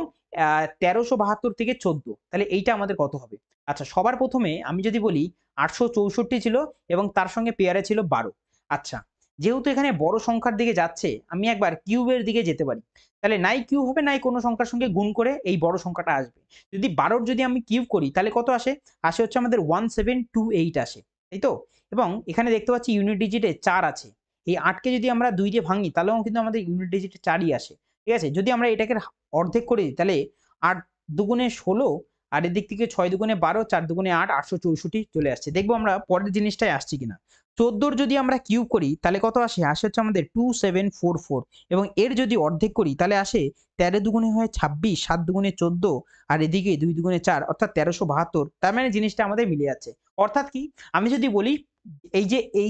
১৩৭২ থেকে ১৪ তাহলে এইটা আমাদের কত হবে? আচ্ছা সবার ১ম এ আমি যদি বলি ৮৬৪ ছিল এবং তার সঙ্গে পেয়ারে ছিল ১২। আচ্ছা, যেহেতু এখানে বড় সংখ্যার দিকে যাচ্ছে, আমি একবার কিউবের দিকে যেতে পারি। তাহলে নাই কিউব হবে, নাই কোনো সংখ্যার সঙ্গে গুণ করে এই বড় সংখ্যাটা আসবে। যদি ১২ র যদি আমি কিউব করি তাহলে কত আসে? আসে হচ্ছে আমাদের 1728 আসে। তাই তো? এবং এখানে দেখতে পাচ্ছি ইউনিট ডিজিটে ৪ আছে। এই ৮ কে যদি আমরা ২ দিয়ে ভাঙি তাহলেও কিন্তু আমাদের ইউনিট ডিজিটে ৪ ই আসে। ঠিক আছে? যদি আমরা এটাকে অর্ধেক করে দিই তাহলে ৮ দুগুণে ১৬ আর এদিক থেকে ৬ দুগুণে ১২, ৪ দুগুণে ৮, ৮৬৪ চলে আসছে। দেখব আমরা পরের জিনিসটায় আসছি কিনা। ১৪ র যদি আমরা কিউব করি তাহলে কত আসে? আসে হচ্ছে আমাদের 2744 এবং এর যদি অর্ধেক করি তাহলে আসে ১৩ দুগুণে হয় ২৬, ৭ দুগুণে ১৪ আর এদিকে ২ দুগুণে ৪ অর্থাৎ ১৩৭২। তার মানে জিনিসটা আমাদের মিলে যাচ্ছে। অর্থাৎ কি? আমি যদি বলি এই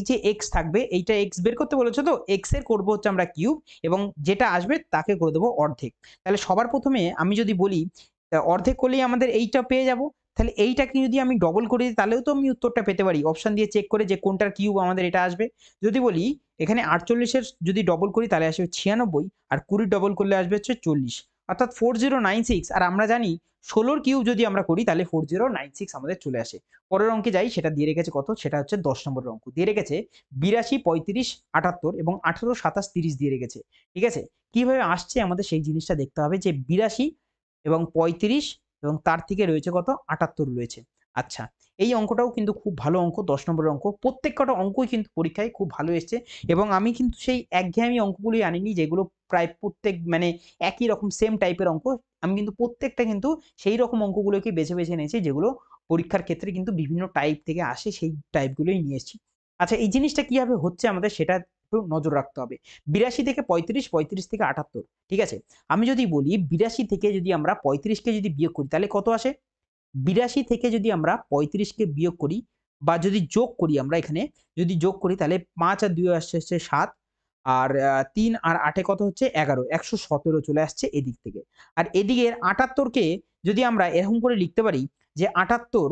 যে এক্স থাকবে এইটা এক্স বের করতে বলেছে তো এক্স এর করব হচ্ছে আমরা কিউব এবং যেটা আসবে তাকে করে দেব অর্ধেক। তাহলে সবার ১ম এ আমি যদি বলি অর্ধেক করলেই আমাদের এইটা পেয়ে যাব। তাহলে এইটাকে যদি আমি ডবল করে দিই তাহলেও তো আমি উত্তরটা পেতে পারি। অপশন দিয়ে চেক করে যে কোনটার কিউব আমাদের এটা আসবে। যদি বলি এখানে ৪৮ এর যদি ডবল করি তাহলে আসবে ৯৬ আর ২০ ডবল করলে আসবে হচ্ছে ৪০। অর্থাৎ 4096 আর আমরা জানি ১৬ র কিউব যদি আমরা করি তাহলে 4096 আমাদের চলে আসে। পরের অঙ্কে যাই সেটা দিয়ে রেখেছে কত? সেটা হচ্ছে ১০ নম্বরের অঙ্ক। দিয়ে রেখেছে ৮২, ৩৫, ৭৮ এবং ১৮, ২৭, ৩০ দিয়ে রেখেছে। ঠিক আছে? কিভাবে আসছে আমাদের সেই জিনিসটা দেখতে হবে যে ৮২ এবং ৩৫ এবং তার থেকে রয়েছে কত? ৭৮ রয়েছে। আচ্ছা, এই অঙ্কটাও কিন্তু খুব ভালো অঙ্ক ১০ নম্বরের অঙ্ক। প্রত্যেক কটা অঙ্কই কিন্তু পরীক্ষায় খুব ভালো এসছে এবং আমি কিন্তু সেই একঘেয়েমি অঙ্কগুলোই আনিনি যেগুলো প্রায় প্রত্যেক মানে একই রকম সেম টাইপের অঙ্ক। আমি কিন্তু প্রত্যেকটা কিন্তু সেই রকম অঙ্কগুলোকে বেছে, বেছে এনেছি যেগুলো পরীক্ষার ক্ষেত্রে কিন্তু বিভিন্ন টাইপ থেকে আসে সেই টাইপগুলোই নিয়ে এসেছি। আচ্ছা এই জিনিসটা কিভাবে হচ্ছে আমাদের সেটা একটু নজর রাখতে হবে। ৮২ থেকে ৩৫, ৩৫ থেকে ৭৮ ঠিক আছে? আমি যদি বলি ৮২ থেকে যদি আমরা ৩৫ কে যদি বিয়োগ করি তাহলে কত আসে? ৮২ থেকে যদি আমরা ৩৫ কে বিয়োগ করি বা যদি যোগ করি আমরা এখানে যদি যোগ করি তাহলে ৫ আর ২ আসছে হচ্ছে ৭ আর ৩ আর ৮ এ কত হচ্ছে ১১ ১১৭ চলে আসছে এদিক থেকে। আর এদিকের ৭৮ কে যদি আমরা এরকম করে লিখতে পারি যে ৭৮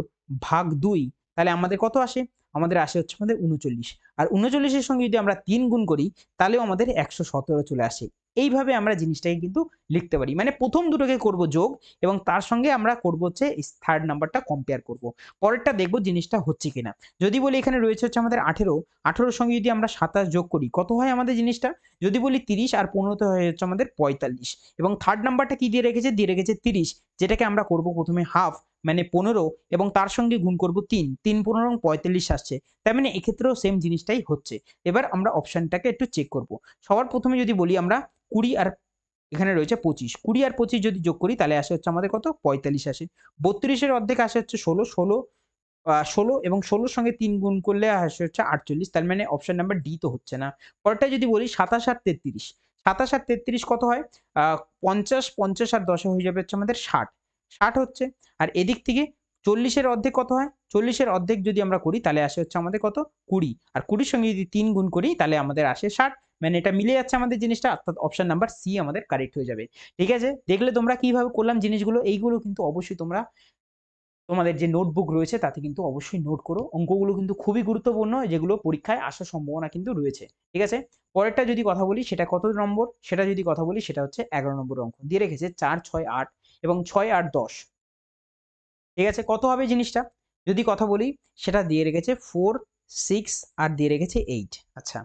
ভাগ ২ তাহলে আমাদের কত আসে? আমাদের আসে হচ্ছে আমাদের ৩৯ আর ৩৯ এর সঙ্গে যদি আমরা ৩ গুণ করি তাহলেও আমাদের ১১৭ চলে আসে। এইভাবে আমরা জিনিসটাকে কিন্তু লিখতে পারি। মানে ১ম দুটোকে করব যোগ এবং তার সঙ্গে আমরা করব হচ্ছে থার্ড নাম্বারটা কম্পেয়ার করব। পরেরটা দেখব জিনিসটা হচ্ছে কিনা। যদি বলি এখানে রয়েছে হচ্ছে আমাদের ১৮, ১৮ র সঙ্গে যদি আমরা ২৭ যোগ করি কত হয় আমাদের জিনিসটা? যদি বলি ৩০ আর ১৫ তে হয়ে যাচ্ছে আমাদের ৪৫ এবং থার্ড নাম্বারটা কি দিয়ে রেখেছে? দিয়ে রেখেছে ৩০ যেটাকে আমরা করব ১ম এ হাফ মানে ১৫ এবং তার সঙ্গে গুণ করব ৩, ৩ ১৫ এবং ৪৫ আসছে। তার মানে এক্ষেত্রেও সেম জিনিসটাই হচ্ছে। এবার আমরা অপশনটাকে একটু চেক করব। সবার ১ম এ যদি বলি আমরা ২০ আর এখানে রয়েছে ২৫, ২০ আর ২৫ যদি যোগ করি তাহলে আসে হচ্ছে আমাদের কত? ৪৫ আসে। ৩২ এর অর্ধেক আসে হচ্ছে ১৬, ১৬ এবং ১৬ র সঙ্গে ৩ গুণ করলে আসে হচ্ছে ৪৮ তার মানে অপশন নাম্বার ডি তো হচ্ছে না। পরেরটা যদি বলি ২৭ আর ৩৩, ২৭ আর ৩৩ কত হয়? আ ৫০, ৫০ আর ১০ এ হয়ে যাবে হচ্ছে আমাদের ৬০, ৬০ হচ্ছে। আর এদিক থেকে ৪০ এর অর্ধেক কত হয়? ৪০ এর অর্ধেক যদি আমরা করি তাহলে আসে হচ্ছে আমাদের কত? ২০ আর ২০ র সঙ্গে যদি ৩ গুণ করি তাহলে আমাদের আসে ৬০ মানে এটা মিলে যাচ্ছে আমাদের জিনিসটা অর্থাৎ অপশন নাম্বার সি আমাদের কারেক্ট হয়ে যাবে। ঠিক আছে? দেখলে তোমরা কিভাবে করলাম জিনিসগুলো এইগুলো কিন্তু অবশ্যই তোমরা তোমাদের যে নোটবুক রয়েছে তাতে কিন্তু অবশ্যই নোট করো। অঙ্কগুলো কিন্তু খুবই গুরুত্বপূর্ণ যেগুলো পরীক্ষায় আসার সম্ভাবনা কিন্তু রয়েছে। ঠিক আছে? পরেরটা যদি কথা বলি সেটা কত নম্বর? সেটা যদি কথা বলি সেটা হচ্ছে ১১ নম্বর অঙ্ক। দিয়ে রেখেছে ৪, ৬, ৮ এবং 6 আর 10, ঠিক আছে? কত হবে জিনিসটা? যদি কথা বলি সেটা দিয়ে রেখেছে 4, 6 আর দিয়ে রেখেছে 8। আচ্ছা,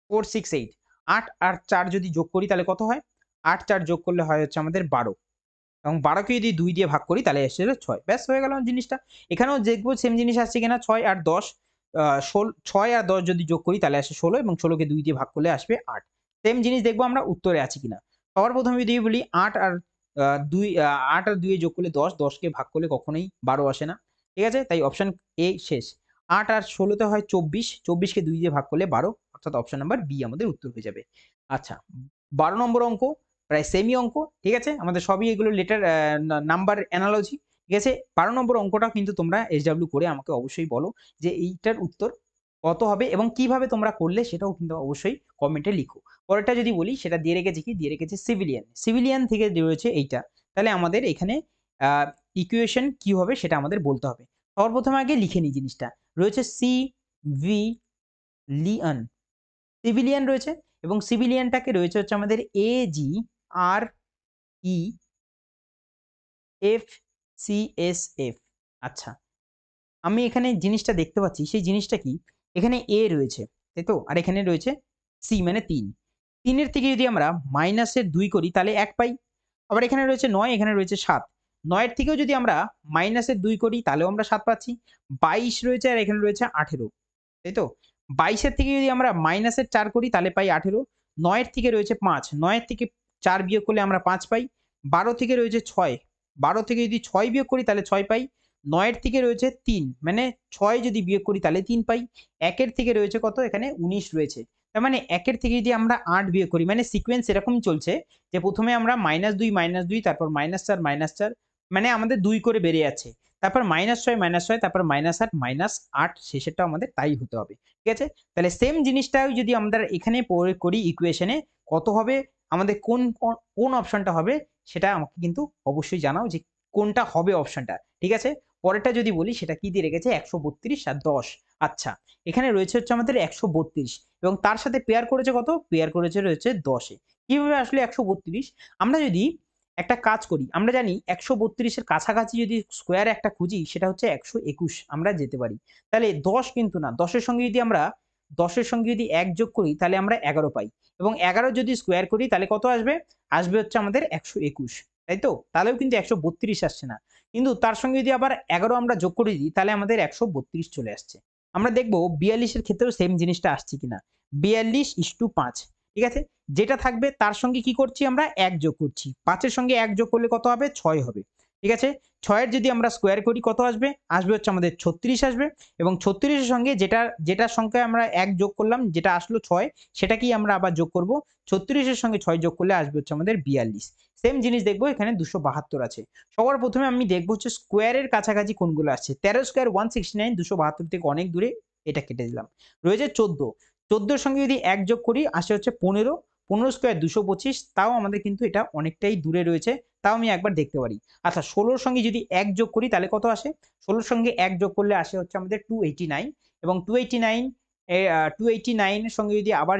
4, 6, 8, 8 আর 4 যদি যোগ করি তাহলে কত হয়? 8, 4 যোগ করলে হয় হচ্ছে আমাদের 12 এবং 12 কে যদি 2 দিয়ে ভাগ করি তাহলে এসে যাবে 6। ব্যাস হয়ে গেল জিনিসটা। এখানেও দেখবো সেম জিনিস আসছে কিনা, 6 আর 10, 6 আর 10 যদি যোগ করি তাহলে আসে 16 এবং 16 কে 2 দিয়ে ভাগ করলে আসবে 8। সেম জিনিস দেখবো আমরা উত্তরে আছে কিনা। সবার প্রথমে যদি বলি 8 আর 2, 8 আর 2 এ যোগ করলে 10, 10 কে ভাগ করলে কখনোই 12 আসে না। ঠিক আছে? তাই অপশন এ শেষ। 8 আর 16 তে হয় 24, 24 কে 2 দিয়ে ভাগ করলে 12, অর্থাৎ অপশন নাম্বার বি আমাদের উত্তর হয়ে যাবে। আচ্ছা, 12 নম্বর অঙ্ক প্রায় সেমই অঙ্ক। ঠিক আছে? আমাদের সবই এগুলো লেটার নাম্বার অ্যানালজি। ঠিক আছে? 12 নম্বর অঙ্কটা কিন্তু তোমরা SW করে আমাকে অবশ্যই বলো যে এইটার উত্তর কত হবে এবং কিভাবে তোমরা করলে সেটাও কিন্তু অবশ্যই কমেন্টে লিখো। পরেরটা যদি বলি সেটা দিয়ে রেখেছে কি? দিয়ে রেখেছে সিভিলিয়ান। সিভিলিয়ান থেকে রয়েছে এইটা। তাহলে আমাদের এখানে আ ইকুয়েশন কি হবে সেটা আমাদের বলতে হবে। সর্বপ্রথমে আগে লিখে নিই জিনিসটা। রয়েছে সিভিলিয়ান, সিভিলিয়ান রয়েছে এবং সিভিলিয়ানটাকে রয়েছে হচ্ছে আমাদের AGREFCSF। আচ্ছা, আমি এখানে জিনিসটা দেখতে পাচ্ছি, সেই জিনিসটা কি? এখানে A রয়েছে, তাই তো? আর এখানে রয়েছে C মানে 3। 3 এর থেকে যদি আমরা মাইনাসের 2 করি তাহলে 1 পাই। আবার এখানে রয়েছে 9, এখানে রয়েছে 7। 9 এর থেকেও যদি আমরা মাইনাসের 2 করি তাহলেও আমরা 7 পাচ্ছি। 22 রয়েছে আর এখানে রয়েছে 18, তাই তো? 22 এর থেকে যদি আমরা মাইনাসের 4 করি তাহলে পাই 18। 9 এর থেকে রয়েছে 5, 9 এর থেকে 4 বিয়োগ করলে আমরা 5 পাই। 12 থেকে রয়েছে 6, 12 থেকে যদি 6 বিয়োগ করি তাহলে 6 পাই। 9 এর থেকে রয়েছে 3, মানে 6 যদি বিয়োগ করি তাহলে 3 পাই। 1 এর থেকে রয়েছে কত? এখানে 19 রয়েছে। তার মানে 1 এর থেকে যদি আমরা 8 বিয়োগ করি, মানে সিকোয়েন্স এরকমই চলছে যে প্রথমে আমরা -2, তারপর -4, -4, মানে আমাদের 2 করে বেড়ে যাচ্ছে। তারপর -6, তারপর -8, -8 শেষেরটাও আমাদের তাই হতে হবে। ঠিক আছে? তাহলে সেম জিনিসটাই যদি আমরা এখানে প্রয়োগ করি ইকুয়েশনে, কত হবে? আমাদের কোন অপশনটা হবে সেটা আমাকে কিন্তু অবশ্যই জানাও যে কোনটা হবে অপশনটা। ঠিক আছে? পরেরটা যদি বলি সেটা কি দিয়ে রেখেছে? 132 আর 10। আচ্ছা, এখানে রয়েছে হচ্ছে আমাদের 132 এবং তার সাথে পেয়ার করেছে কত? পেয়ার করেছে রয়েছে 10 এ। কিভাবে আসলে 132? আমরা যদি একটা কাজ করি, আমরা জানি 132 এর কাছাকাছি যদি স্কোয়ার একটা খুঁজি সেটা হচ্ছে 121 আমরা যেতে পারি। তাহলে 10 কিন্তু না। 10 এর সঙ্গে যদি আমরা 10 এর সঙ্গে যদি 1 যোগ করি তাহলে আমরা 11 পাই এবং 11 যদি স্কোয়ার করি তাহলে কত আসবে? আসবে হচ্ছে আমাদের 121, তাই তো? তাহলেও কিন্তু 132 আসছে না। কিন্তু তার সঙ্গে যদি আবার 11 আমরা যোগ করে দিই তাহলে আমাদের 132 চলে আসছে। আমরা দেখব 42 এর ক্ষেত্রেও সেম জিনিসটা আসছে কিনা। 42:5, ঠিক আছে? যেটা থাকবে তার সঙ্গে কি করছি আমরা? 1 যোগ করছি। 5 এর সঙ্গে 1 যোগ করলে কত হবে? 6 হবে। ঠিক আছে? 6 এর যদি আমরা স্কোয়ার করি কত আসবে? আসবে হচ্ছে আমাদের 36 আসবে এবং 36 এর সঙ্গে যেটার সংখ্যায় আমরা 1 যোগ করলাম, যেটা আসলো 6, সেটাকেই আমরা আবার যোগ করব। 36 এর সঙ্গে 6 যোগ করলে আসবে হচ্ছে আমাদের 42। সেম জিনিস দেখব এখানে 272 আছে। সবার প্রথমে আমি দেখব হচ্ছে স্কোয়ারের কাছাকাছি কোনগুলো আসছে। 13 স্কোয়ার 169, 272 থেকে অনেক দূরে, এটা কেটে দিলাম। রয়েছে 14, 14 এর সঙ্গে যদি 1 যোগ করি আসে হচ্ছে 15, 15 স্কোয়ার 225, তাও আমাদের কিন্তু এটা অনেকটাই দূরে রয়েছে। তাও আমি একবার দেখতে পারি। আচ্ছা, 16 এর সঙ্গে যদি 1 যোগ করি তাহলে কত আসে? 16 এর সঙ্গে 1 যোগ করলে আসে হচ্ছে আমাদের 289 এবং 289 এর সঙ্গে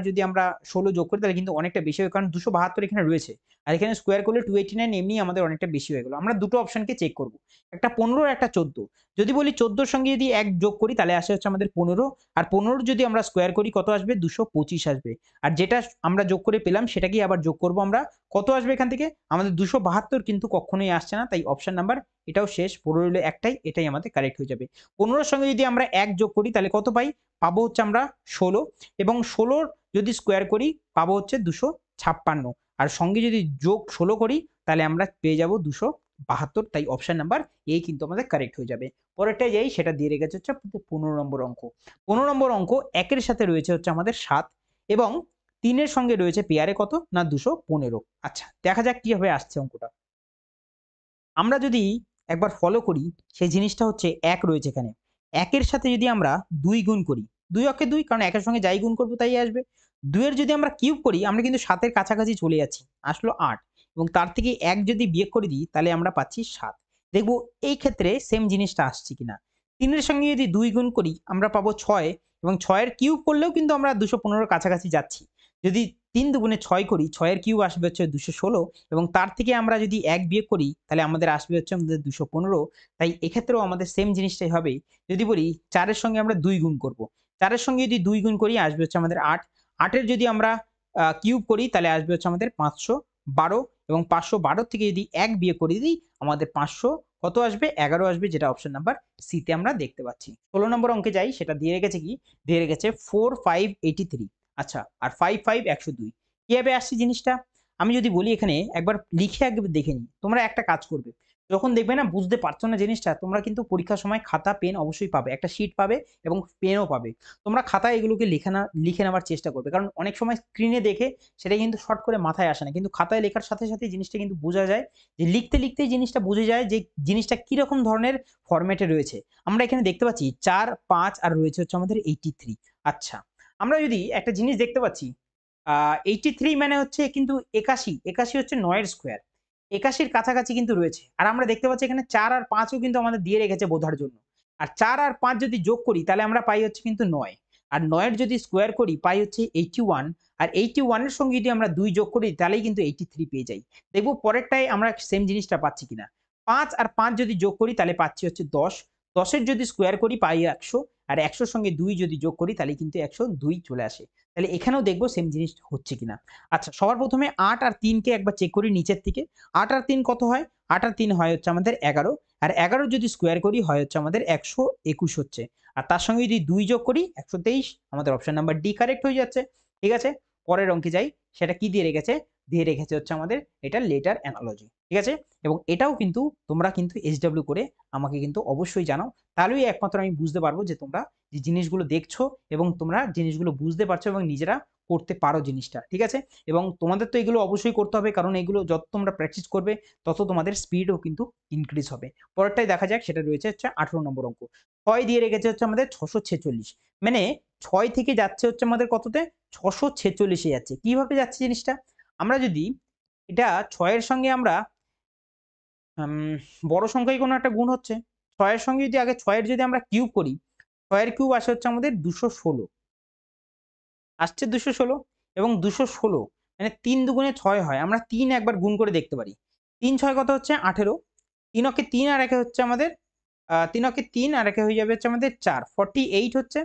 যদি আমরা 16 যোগ করি তাহলে কিন্তু অনেকটা বেশি হয়, কারণ 272 এখানে রয়েছে। আর এখানে স্কোয়ার করলে 289 এমনিই আমাদের অনেকটা বেশি হয়ে গেল। আমরা দুটো অপশনকে চেক করব। একটা 15 আর একটা 14। যদি বলি 14 এর সঙ্গে যদি 1 যোগ করি তাহলে আসে হচ্ছে আমাদের 15 আর 15 যদি আমরা স্কোয়ার করি কত আসবে? 225 আসবে। আর যেটা আমরা যোগ করে পেলাম সেটাকেই আবার যোগ করব আমরা। কত আসবে এখান থেকে? আমাদের 272 কিন্তু কখনোই আসছে না। তাই অপশন নাম্বার এটাও শেষ। পড়ে রইল একটাই, এটাই আমাদের কারেক্ট হয়ে যাবে। 15 এর সঙ্গে যদি আমরা 1 যোগ করি তাহলে কত পাই? পাবো হচ্ছে আমরা 16 এবং 16 যদি স্কোয়ার করি পাবো হচ্ছে 256 আর সঙ্গে যদি যোগ 16 করি তাহলে আমরা পেয়ে যাব 272। তাই অপশন নাম্বার এ কিন্তু আমাদের কারেক্ট হয়ে যাবে। পরেরটায় যাই, সেটা দিয়ে রেখেছে হচ্ছে 15 নম্বর অঙ্ক। 15 নম্বর অঙ্ক 1 এর সাথে রয়েছে হচ্ছে আমাদের 7 এবং 3 এর সঙ্গে রয়েছে পেয়ারে কত? না 215। আচ্ছা, দেখা যাক কিভাবে আসছে অঙ্কটা। আমরা যদি একবার ফলো করি সেই জিনিসটা হচ্ছে 1 রয়েছে এখানে। 1 এর সাথে যদি আমরা 2 গুণ করি, 2 অক্ষে 2, কারণ 1 এর সঙ্গে যাই গুণ করব তাই আসবে। 2 এর যদি আমরা কিউব করি আমরা কিন্তু 7 এর কাছাকাছি চলে যাচ্ছি। আসলো 8 এবং তার থেকে 1 যদি বিয়োগ করে দিই তাহলে আমরা পাচ্ছি 7। দেখব এই ক্ষেত্রে সেম জিনিসটা আসছে কিনা। 3 এর সঙ্গে যদি 2 গুণ করি আমরা পাবো 6 এবং 6 এর কিউব করলেও কিন্তু আমরা 215 এর কাছাকাছি যাচ্ছি। যদি 3 দুগুণে 6 করি, 6 এর কিউব আসবে হচ্ছে 216 এবং তার থেকে আমরা যদি 1 বিয়োগ করি তাহলে আমাদের আসবে হচ্ছে আমাদের 215। তাই এক্ষেত্রেও আমাদের সেম জিনিসটাই হবে। যদি বলি 4 এর সঙ্গে আমরা 2 গুণ করব। 4 এর সঙ্গে যদি 2 গুণ করি আসবে হচ্ছে আমাদের 8। 8 এর যদি আমরা কিউব করি তাহলে আসবে হচ্ছে আমাদের 512 এবং 512 থেকে যদি 1 বিয়োগ করে দিই আমাদের 500 কত আসবে? 11 আসবে, যেটা অপশন নাম্বার সি তে আমরা দেখতে পাচ্ছি। 16 নম্বর অঙ্কে যাই, সেটা দিয়ে রেখেছে কি? দিয়ে রেখেছে 4, 5, 83। আচ্ছা, আর 5, 5, 102 কিভাবে আসছে জিনিসটা? আমি যদি বলি এখানে একবার লিখে একবার দেখে নিই। তোমরা একটা কাজ করবে। যখন দেখবে না বুঝতে পারছো না জিনিসটা, তোমরা কিন্তু পরীক্ষার সময় খাতা পেন অবশ্যই পাবে। একটা শিট পাবে এবং পেনও পাবে। তোমরা খাতায় এগুলোকে লিখে নেওয়ার চেষ্টা করবে। কারণ অনেক সময় স্ক্রিনে দেখে সেটা কিন্তু শর্ট করে মাথায় আসে না। কিন্তু খাতায় লেখার সাথে, সাথে জিনিসটা কিন্তু বোঝা যায় যে লিখতে, লিখতেই জিনিসটা বুঝে যায় যে জিনিসটা কিরকম ধরনের ফরম্যাটে রয়েছে। আমরা এখানে দেখতে পাচ্ছি 4, 5 আর রয়েছে হচ্ছে আমাদের 83। আচ্ছা, আমরা যদি একটা জিনিস দেখতে পাচ্ছি 83 মানে হচ্ছে কিন্তু 81, 81 হচ্ছে 9 এর স্কোয়ার। 81 র কাছাকাছি কিন্তু রয়েছে। আর আমরা দেখতে পাচ্ছি এখানে 4 আর 5 ও কিন্তু আমাদের দিয়ে রেখেছে বোঝার জন্য। আর 4 আর 5 যদি যোগ করি তাহলে আমরা পাই হচ্ছে কিন্তু 9। আর 9 এর যদি স্কোয়ার করি পাই হচ্ছে 81। আর 81 এর সঙ্গে যদি আমরা 2 যোগ করি তাহলেই কিন্তু 83 পেয়ে যাই। দেখব পরেরটায় আমরা সেম জিনিসটা পাচ্ছি কিনা। 5 আর 5 যদি যোগ করি তাহলে পাচ্ছি হচ্ছে 10। 10 এর যদি স্কোয়ার করি পাই 100। আর 100 র সঙ্গে 2 যদি যোগ করি তাহলে কিন্তু 102 চলে আসে। তাহলে এখানেও দেখব সেম জিনিস হচ্ছে কিনা। আচ্ছা, সবার প্রথমে 8 আর 3 কে একবার চেক করি নিচের থেকে। 8 আর 3 কত হয়? 8 আর 3 হয় হচ্ছে আমাদের 11। আর 11 যদি স্কোয়ার করি হয় হচ্ছে আমাদের 121 হচ্ছে। আর তার সঙ্গে যদি 2 যোগ করি 123। আমাদের অপশন নাম্বার ডি কারেক্ট হয়ে যাচ্ছে। ঠিক আছে? পরের অঙ্কে যাই। সেটা কি দিয়ে রেখেছে? দিয়ে রেখেছে হচ্ছে আমাদের এটা লেটার অ্যানালজি। ঠিক আছে? এবং এটাও কিন্তু তোমরা কিন্তু SW করে আমাকে কিন্তু অবশ্যই জানাও। তাহলেই একমাত্র আমি বুঝতে পারবো যে তোমরা যে জিনিসগুলো দেখছো এবং তোমরা জিনিসগুলো বুঝতে পারছো এবং নিজেরা করতে পারো জিনিসটা। ঠিক আছে? এবং তোমাদের তো এগুলো অবশ্যই করতে হবে, কারণ এগুলো যত তোমরা প্র্যাকটিস করবে তত তোমাদের স্পিডও কিন্তু ইনক্রিজ হবে। পরেরটাই দেখা যাক, সেটা রয়েছে হচ্ছে 18 নম্বর অঙ্ক। 6 দিয়ে রেখেছে হচ্ছে আমাদের 646। মানে 6 থেকে যাচ্ছে হচ্ছে আমাদের কততে? 646 এ যাচ্ছে। কিভাবে যাচ্ছে জিনিসটা? আমরা যদি এটা 6 এর সঙ্গে আমরা আম বড় সংখ্যায় কোনো একটা গুণ হচ্ছে। 6 এর সঙ্গে যদি আগে 6 এর যদি আমরা কিউব করি, 6 এর কিউব আসে হচ্ছে আমাদের 216। আসছে 216 এবং 216 মানে ৩ দুগুণে 6 হয়। আমরা ৩ একবার গুণ করে দেখতে পারি। ৩ ৬ কত হচ্ছে? 18। ৩ অক্ষে ৩ আর একে হচ্ছে আমাদের ৩ অক্ষে ৩ আর একে হয়ে যাবে হচ্ছে আমাদের ৪। 48 হচ্ছে।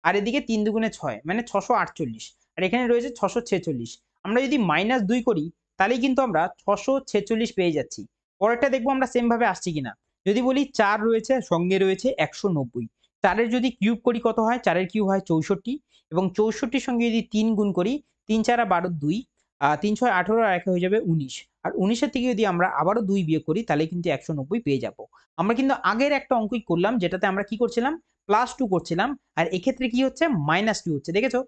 আর এদিকে ৩ দুগুণে ৬ মানে 648। আর এখানে রয়েছে 646। আমরা যদি -2 করি তাহলেই কিন্তু আমরা 646 পেয়ে যাচ্ছি। পরেরটা দেখব আমরা সেম ভাবে আসছি কিনা। যদি বলি ৪ রয়েছে, সঙ্গে রয়েছে ১৯০। ৪ এর যদি কিউব করি কত হয়? ৪ এর কিউব হয় ৬৪ এবং ৬৪ র সঙ্গে যদি ৩ গুণ করি, ৩ ৪ 12 2, ৩ ৬ 18 আর একে হয়ে যাবে ১৯। আর ১৯ এর থেকে যদি আমরা আবারও ২ বিয়োগ করি তাহলে কিন্তু ১৯০ পেয়ে যাব। আমরা কিন্তু আগের একটা অঙ্কই করলাম যেটাতে আমরা কি করছিলাম? +2 করছিলাম। আর এক্ষেত্রে কি হচ্ছে? -2 হচ্ছে। দেখেছো?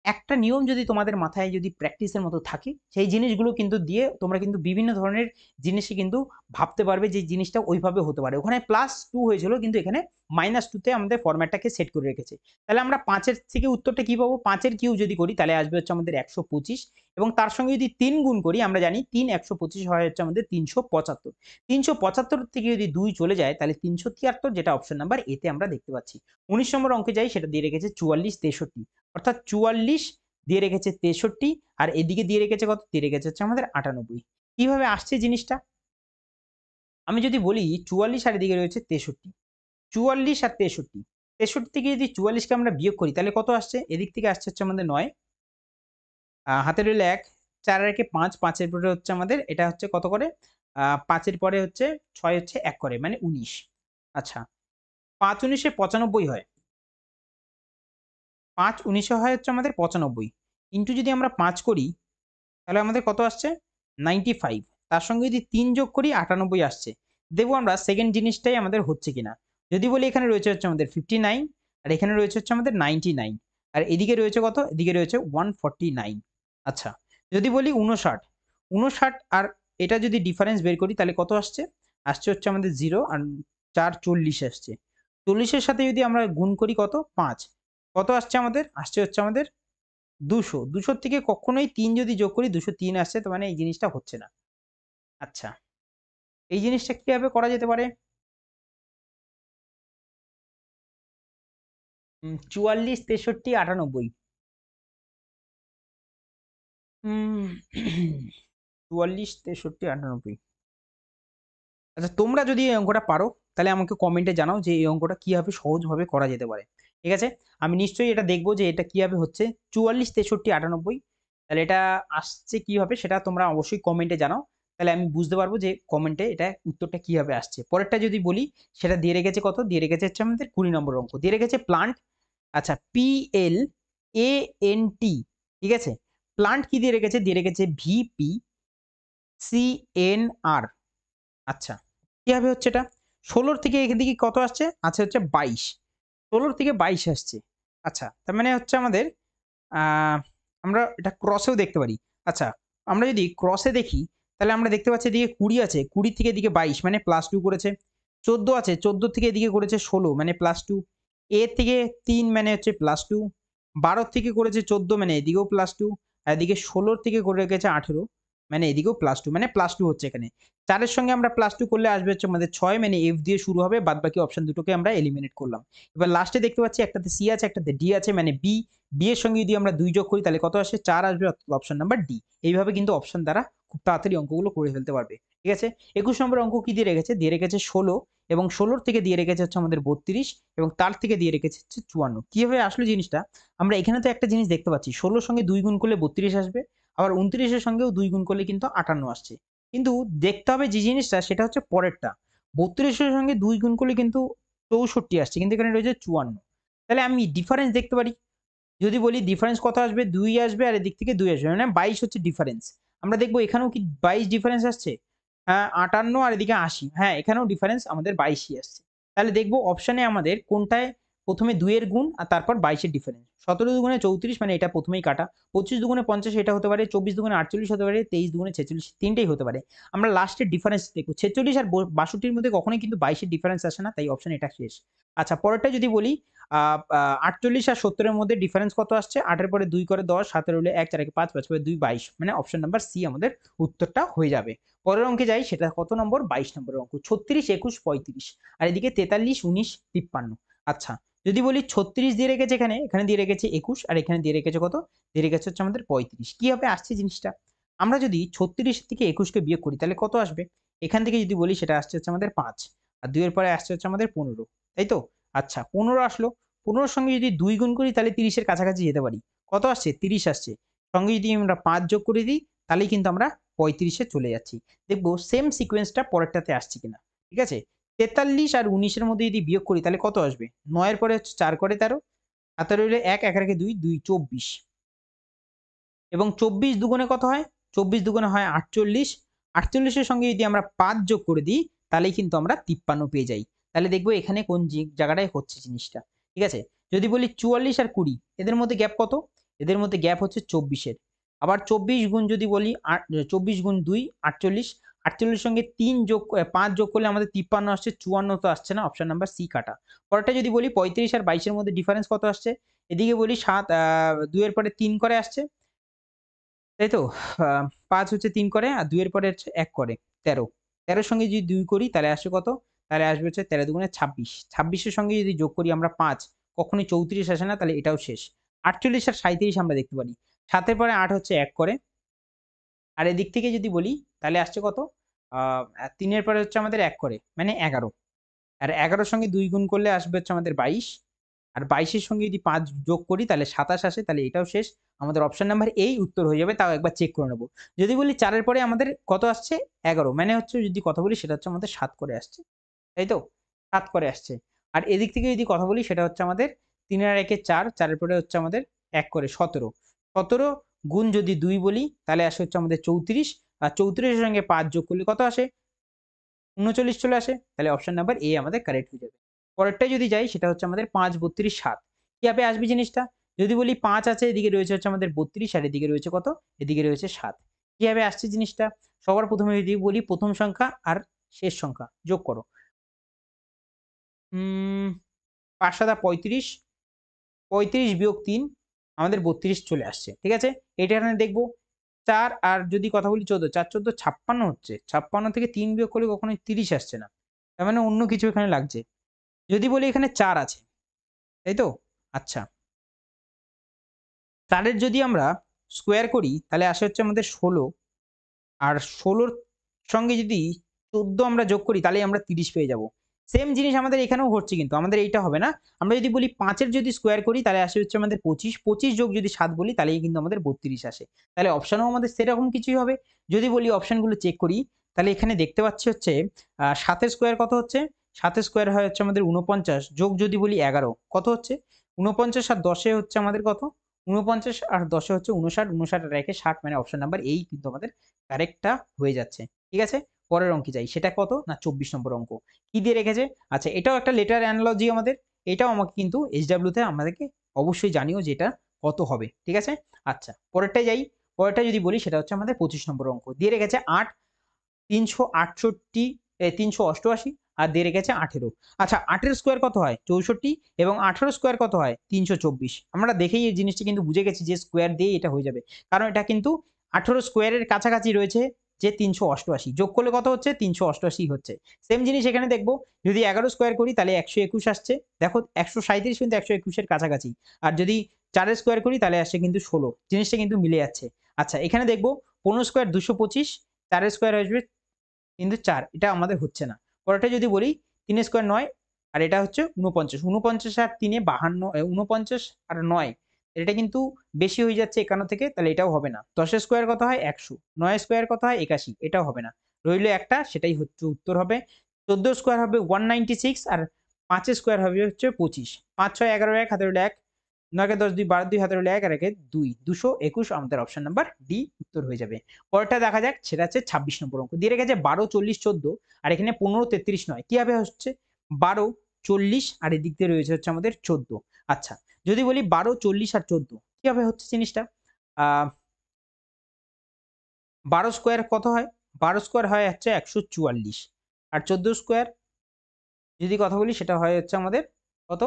একটা নিয়ম যদি তোমাদের মাথায় যদি প্র্যাকটিসের মতো থাকে, সেই জিনিসগুলো কিন্তু দিয়ে তোমরা কিন্তু বিভিন্ন ধরনের জিনিসই কিন্তু ভাবতে পারবে যে জিনিসটা ওইভাবে হতে পারে। ওখানে +2 হয়েছিল কিন্তু এখানে -2 তে আমাদের ফরম্যাটটাকে সেট করে রেখেছে। তাহলে আমরা ৫ এর থেকে উত্তরটা কি পাবো? ৫ এর কিউব যদি করি তাহলে আসবে হচ্ছে আমাদের ১২৫ এবং তার সঙ্গে যদি ৩ গুণ করি আমরা জানি ৩ ১২৫ হয় হচ্ছে আমাদের ৩৭৫। ৩৭৫ থেকে যদি ২ চলে যায় তাহলে ৩৭৩, যেটা অপশন নাম্বার এ তে আমরা দেখতে পাচ্ছি। ১৯ নম্বর অঙ্কে যাই, সেটা দিয়ে রেখেছে ৪৪ ৬৩। অর্থাৎ ৪৪ দিয়ে রেখেছে ৬৩ আর এদিকে দিয়ে রেখেছে কত? দিয়ে রেখেছে হচ্ছে আমাদের ৯৮। কিভাবে আসছে জিনিসটা? আমি যদি বলি ৪৪ আর এদিকে রয়েছে ৬৩। ৪৪ আর ৬৩। ৬৩ থেকে যদি ৪৪ কে আমরা বিয়োগ করি তাহলে কত আসছে? এদিক থেকে আসছে হচ্ছে আমাদের ৯। হাতে রইল ১, ৪ আর একে ৫, ৫ এর পরে হচ্ছে আমাদের এটা হচ্ছে কত করে? ৫ এর পরে হচ্ছে ৬ হচ্ছে ১ করে মানে ১৯। আচ্ছা, ৫ ১৯ এ ৯৫ হয়। ৫ ১৯ এ হয় হচ্ছে আমাদের ৯৫। ইন্টু যদি আমরা ৫ করি তাহলে আমাদের কত আসছে? 95। তার সঙ্গে যদি ৩ যোগ করি ৯৮ আসছে। দেখব আমরা সেকেন্ড জিনিসটাই আমাদের হচ্ছে কিনা। যদি বলি এখানে রয়েছে হচ্ছে আমাদের 59 আর এখানে রয়েছে হচ্ছে আমাদের 99 আর এদিকে রয়েছে কত? এদিকে রয়েছে 149। আচ্ছা, যদি বলি 59, 59 আর এটা যদি ডিফারেন্স বের করি তাহলে কত আসছে? আসছে হচ্ছে আমাদের 0 আর ৪ ৪০ আসছে। ৪০ এর সাথে যদি আমরা গুণ করি কত? ৫। কত আসছে আমাদের? আসছে হচ্ছে আমাদের ২০০। ২০০ থেকে কখনোই ৩ যদি যোগ করি ২০৩ আসছে, তো মানে এই জিনিসটা হচ্ছে না। আচ্ছা, এই জিনিসটা কিভাবে করা যেতে পারে? ৪৪, ৬৩, ৯৮। 44, 63, 98। আচ্ছা, তোমরা যদি এই অঙ্কটা পারো তাহলে আমাকে কমেন্টে জানাও যে এই অঙ্কটা কিভাবে সহজভাবে করা যেতে পারে। ঠিক আছে? আমি নিশ্চয়ই এটা দেখবো যে এটা কিভাবে হচ্ছে 44, 63, 98। তাহলে এটা আসছে কিভাবে সেটা তোমরা অবশ্যই কমেন্টে জানাও। তাহলে আমি বুঝতে পারবো যে কমেন্টে এটা উত্তরটা কিভাবে আসছে। পরেরটা যদি বলি সেটা দিয়ে রেখেছে কত? দিয়ে রেখেছে হচ্ছে আমাদের 20 নম্বর অঙ্ক। দিয়ে রেখেছে প্লান্ট। আচ্ছা, PLANT, ঠিক আছে? প্লান্ট কি দিয়ে রেখেছে? দিয়ে রেখেছে VPCNR। আচ্ছা, কিভাবে হচ্ছে এটা? ১৬ থেকে এদিকে কত আসছে? আচ্ছা, হচ্ছে ২২। ১৬ থেকে ২২ আসছে। আচ্ছা, তার মানে হচ্ছে আমাদের আ আমরা এটা ক্রসেও দেখতে পারি। আচ্ছা, আমরা যদি ক্রসে দেখি তাহলে আমরা দেখতে পাচ্ছি এদিকে ২০ আছে, ২০ থেকে এদিকে ২২ মানে +2 করেছে। ১৪ আছে, ১৪ থেকে এদিকে করেছে ১৬ মানে +2। এ থেকে ৩ মানে হচ্ছে +2। ১২ থেকে করেছে ১৪ মানে এদিকেও +2। আর এদিকে ১৬ থেকে করে রেখেছে ১৮ মানে এদিকেও +2 মানে +2 হচ্ছে এখানে। ৪ এর সঙ্গে আমরা +2 করলে আসবে হচ্ছে আমাদের ৬ মানে F দিয়ে শুরু হবে। বাদবাকি অপশন দুটোকে আমরা এলিমিনেট করলাম। এবার লাস্টে দেখতে পাচ্ছি একটাতে C আছে, একটাতে D আছে মানে B এর সঙ্গে যদি আমরা ২ যোগ করি তাহলে কত আসে? ৪ আসবে, অর্থাৎ অপশন নাম্বার ডি। এইভাবে কিন্তু অপশন দ্বারা খুব তাড়াতাড়ি অঙ্কগুলো করে ফেলতে পারবে। ঠিক আছে? ২১ নম্বর অঙ্ক কি দিয়ে রেখেছে? দিয়ে রেখেছে ১৬ এবং ১৬ থেকে দিয়ে রেখেছে হচ্ছে আমাদের ৩২ এবং তার থেকে দিয়ে রেখেছে হচ্ছে ৫৪। কিভাবে আসলো জিনিসটা? আমরা এখানে তো একটা জিনিস দেখতে পাচ্ছি। ১৬ র সঙ্গে ২ গুণ করলে ৩২ আসবে। আবার ২৯ এর সঙ্গেও ২ গুণ করলে কিন্তু ৫৮ আসছে। কিন্তু দেখতে হবে যে জিনিসটা সেটা হচ্ছে পরেরটা। ৩২ এর সঙ্গে ২ গুণ করলে কিন্তু ৬৪ আসছে। কিন্তু এখানে রয়েছে ৫৪। তাহলে আমি ডিফারেন্স দেখতে পারি। যদি বলি ডিফারেন্স কত আসবে? ২ আসবে আর এদিক থেকে ২ আসবে। মানে ২২ হচ্ছে ডিফারেন্স। আমরা দেখব এখানেও কি ২২ ডিফারেন্স আসছে? ৫৮ আর এদিকে ৮০। হ্যাঁ, এখানেও ডিফারেন্স আমাদের ২২ ই আসছে। তাহলে দেখব অপশনে আমাদের কোনটায় ১ম এ ২ এর গুণ আর তারপর ২২ এর ডিফারেন্স। ১৭ দুগুণে ৩৪ মানে এটা ১ম এই কাটা। ২৫ দুগুণে ৫০ এটা হতে পারে। ২৪ দুগুণে ৪৮ হতে পারে। ২৩ দুগুণে ৪৬ তিনটেই হতে পারে। আমরা লাস্টের ডিফারেন্স দেখব। ৪৬ আর ৬২ এর মধ্যে কখনোই কিন্তু ২২ এর ডিফারেন্স আসে না। তাই অপশন এটা শেষ। আচ্ছা, পরেরটা যদি বলি আ আ ৪৮ আর ৭০ এর মধ্যে ডিফারেন্স কত আসছে? ৮ এর পরে ২ করে ১০, ৭ এর হলে ১, ৪ একে ৫, ৫ পরে ২, ২২ মানে অপশন নাম্বার সি আমাদের উত্তরটা হয়ে যাবে। পরের অঙ্কে যাই, সেটা কত নম্বর? ২২ নম্বরের অঙ্ক। ৩৬, ২১, ৩৫ আর এদিকে ৪৩, ১৯, ৫৩। আচ্ছা, যদি বলি ৩৬ দিয়ে রেখেছে এখানে, এখানে দিয়ে রেখেছে ২১ আর এখানে দিয়ে রেখেছে কত? দিয়ে রেখেছে হচ্ছে আমাদের ৩৫। কিভাবে আসছে জিনিসটা? আমরা যদি ৩৬ থেকে ২১ কে বিয়োগ করি তাহলে কত আসবে? এখান থেকে যদি বলি সেটা আসছে হচ্ছে আমাদের ৫ আর ২ এর পরে আসছে হচ্ছে আমাদের ১৫, তাই তো? আচ্ছা, ১৫ আসলো। ১৫ র সঙ্গে যদি ২ গুণ করি তাহলে ৩০ এর কাছাকাছি যেতে পারি। কত আসছে? ৩০ আসছে। সঙ্গে যদি আমরা ৫ যোগ করে দিই তাহলেই কিন্তু আমরা ৩৫ এ চলে যাচ্ছি। দেখব সেম সিকোয়েন্সটা পরেরটাতে আসছে কিনা। ঠিক আছে? ৪৩ আর ১৯ এর মধ্যে যদি বিয়োগ করি তাহলে কত আসবে? ৯ এর পরে হচ্ছে ৪ করে ১৩, ১৭ হইলে ১, ১ রেখে ২, ২, ২৪ এবং ২৪ দুগুণে কত হয়? ২৪ দুগুণে হয় ৪৮। ৪৮ এর সঙ্গে যদি আমরা ৫ যোগ করে দিই তাহলেই কিন্তু আমরা ৫৩ পেয়ে যাই। তাহলে দেখব এখানে কোন জায়গাটায় হচ্ছে জিনিসটা। ঠিক আছে? যদি বলি ৪৪ আর ২০ এদের মধ্যে গ্যাপ কত? এদের মধ্যে গ্যাপ হচ্ছে ২৪ এর। আবার ২৪ গুণ যদি বলি ২৪ গুণ ২ ৪৮। ৪৮ এর সঙ্গে ৩ যোগ ৫ যোগ করলে আমাদের ৫৩ আসছে, ৫৪ তো আসছে না। অপশন নাম্বার সি কাটা। পরেরটা যদি বলি ৩৫ আর ২২ এর মধ্যে ডিফারেন্স কত আসছে? এদিকে বলি ২ এর পরে ৩ করে আসছে। তাই তো? আ ৫ হচ্ছে ৩ করে আর ২ এর পরে হচ্ছে ১ করে ১৩। ১৩ এর সঙ্গে যদি ২ করি তাহলে আসে কত? তাহলে আসবে হচ্ছে ১৩ দুগুণে ২৬। ২৬ এর সঙ্গে যদি যোগ করি আমরা ৫, কখনোই ৩৪ আসে না, তাহলে এটাও শেষ। ৪৮ আর ৩৭ আমরা দেখতে পারি। ৭ এর পরে ৮ হচ্ছে ১ করে। আর এদিক থেকে যদি বলি তাহলে আসছে কত? আ ৩ এর পরে হচ্ছে আমাদের ১ করে মানে ১১। আর ১১ র সঙ্গে ২ গুণ করলে আসবে হচ্ছে আমাদের ২২। আর ২২ এর সঙ্গে যদি ৫ যোগ করি তাহলে ২৭ আসে, তাহলে এটাও শেষ। আমাদের অপশন নাম্বার এই উত্তর হয়ে যাবে। তাও একবার চেক করে নেব। যদি বলি ৪ এর পরে আমাদের কত আসছে? ১১ মানে হচ্ছে যদি কথা বলি সেটা হচ্ছে আমাদের ৭ করে আসছে। তাই তো? ৭ করে আসছে। আর এদিক থেকে যদি কথা বলি সেটা হচ্ছে আমাদের ৩ আর ১ এ ৪, ৪ এর পরে হচ্ছে আমাদের ১ করে ১৭। ১৭ গুণ যদি ২ বলি তাহলে আসে হচ্ছে আমাদের ৩৪ আর ৩৪ এর সঙ্গে ৫ যোগ করলে কত আসে? ৩৯ চলে আসে। তাহলে অপশন নাম্বার এ আমাদের কারেক্ট হয়ে যাবে। পরেরটায় যদি যাই সেটা হচ্ছে আমাদের ৫, ৩২, ৭। কিভাবে আসবে জিনিসটা? যদি বলি ৫ আছে, এদিকে রয়েছে হচ্ছে আমাদের ৩২ আর এদিকে রয়েছে কত? এদিকে রয়েছে ৭। কিভাবে আসছে জিনিসটা? সবার ১ম এ যদি বলি ১ম সংখ্যা আর শেষ সংখ্যা যোগ করো। ৫ ৭ ৩৫, ৩৫ বিয়োগ ৩ আমাদের ৩২ চলে আসছে। ঠিক আছে? এটা এখানে দেখব। ৪ আর যদি কথা বলি ১৪, ৪ ১৪ ৫৬ হচ্ছে। ৫৬ থেকে ৩ বিয়োগ করলে কখনোই ৩০ আসছে না। তার মানে অন্য কিছু এখানে লাগছে। যদি বলি এখানে ৪ আছে, তাই তো? আচ্ছা, ৪ এর যদি আমরা স্কোয়ার করি তাহলে আসে হচ্ছে আমাদের 16, আর 16-র সঙ্গে যদি 14 আমরা যোগ করি তাহলেই আমরা 30 পেয়ে যাব। সেম জিনিস আমাদের এখানেও ঘটছে, কিন্তু আমাদের এইটা হবে না। আমরা যদি বলি 5 এর যদি স্কোয়ার করি তাহলে আসে হচ্ছে আমাদের 25, 25 যোগ যদি 7 বলি তাহলেই কিন্তু আমাদের 32 আসে। তাহলে অপশনও আমাদের সেরকম কিছুই হবে। যদি বলি অপশনগুলো চেক করি তাহলে এখানে দেখতে পাচ্ছি হচ্ছে 7 এর স্কোয়ার কত হচ্ছে? 7 এর স্কোয়ার হয় হচ্ছে আমাদের 49, যোগ যদি বলি 11 কত হচ্ছে? 49 আর 10 এ হচ্ছে আমাদের কত? 49 আর 10 এ হচ্ছে 59, 59 আর 1 এ 60, মানে অপশন নাম্বার এই কিন্তু আমাদের কারেক্টটা হয়ে যাচ্ছে। ঠিক আছে? পরের অঙ্কে যাই। সেটা কত? না 24 নম্বর অঙ্ক। কি দিয়ে রেখেছে? আচ্ছা, এটাও একটা লেটার অ্যানালজি আমাদের। এটাও আমাকে কিন্তু এইচডব্লিউ তে আমাদেরকে অবশ্যই জানিও যে এটা কত হবে। ঠিক আছে? আচ্ছা, পরেরটায় যাই। পরেরটা যদি বলি সেটা হচ্ছে আমাদের 25 নম্বর অঙ্ক। দিয়ে রেখেছে 8, 368 388 আর দিয়ে রেখেছে 18। আচ্ছা, 8 এর স্কোয়ার কত হয়? 64 এবং 18 স্কোয়ার কত হয়? 324। আমরা দেখেই এই জিনিসটা কিন্তু বুঝে গেছি যে স্কোয়ার দিয়েই এটা হয়ে যাবে। কারণ এটা কিন্তু 18 স্কোয়ারের কাছাকাছি রয়েছে যে 388। যোগ করলে কত হচ্ছে? 388 হচ্ছে। সেম জিনিস এখানে দেখব। যদি 11 স্কোয়ার করি তাহলে 121 আসছে। দেখো 137 কিন্তু 121 এর কাছাকাছি। আর যদি 4 এর স্কোয়ার করি তাহলে আসছে কিন্তু 16। জিনিসটা কিন্তু মিলে যাচ্ছে। আচ্ছা, এখানে দেখব 15 স্কোয়ার 225, 4 এর স্কোয়ার আসবে কিন্তু 4, এটা আমাদের হচ্ছে না। পরেরটা যদি বলি 3 স্কোয়ার 9, আর এটা হচ্ছে 49। 49 আর 3 এ 52, 49 আর 9 এটা কিন্তু বেশি হয়ে যাচ্ছে 51 থেকে, তাহলে এটাও হবে না। 10 এর স্কোয়ার কত হয়? 100, 9 এর স্কোয়ার কত হয়? 81, এটাও হবে না। রইল একটা, সেটাই হচ্ছে উত্তর হবে। 14 স্কোয়ার হবে 196 আর 5 এর স্কোয়ার হবে হচ্ছে 25। 5 6 11 1 হাতে রইল 1, 9 কে 10 2 12, 2 হাতে রইল 1 আর 1 2, 221 আমাদের অপশন নাম্বার ডি উত্তর হয়ে যাবে। পরেরটা দেখা যাক, সেটা হচ্ছে 26 নম্বর অঙ্ক। দিয়ে রেখেছে 12 40 14 আর এখানে 15 33 9। কিভাবে হচ্ছে? 12 40 আর এদিক দিয়ে রয়েছে হচ্ছে আমাদের 14। আচ্ছা, যদি বলি 12 40 আর 14 কিভাবে হচ্ছে জিনিসটা? 12 স্কোয়ার কত হয়? 12 স্কোয়ার হয় হচ্ছে 144, আর 14 স্কোয়ার যদি কথা বলি সেটা হয় হচ্ছে আমাদের কত?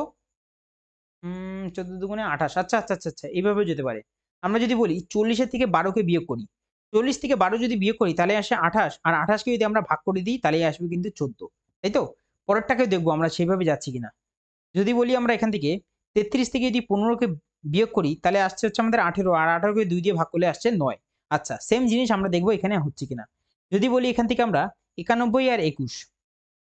14 দুগুণে 28। আচ্ছা, আচ্ছা, আচ্ছা, আচ্ছা, এভাবেও যেতে পারে। আমরা যদি বলি 40 এর থেকে 12 কে বিয়োগ করি, 40 থেকে 12 যদি বিয়োগ করি তাহলে আসে 28, আর 28 কে যদি আমরা ভাগ করে দিই তাহলেই আসবে কিন্তু 14। তাই তো? পরেরটাকেও দেখবো আমরা সেভাবে যাচ্ছি কিনা। যদি বলি আমরা এখান থেকে 33 থেকে যদি 15 কে বিয়োগ করি তাহলে আসছে হচ্ছে আমাদের 18, আর 18 কে 2 দিয়ে ভাগ করলে আসছে 9। আচ্ছা, সেম জিনিস আমরা দেখবো এখানে হচ্ছে কিনা। যদি বলি এখান থেকে আমরা 91 আর 21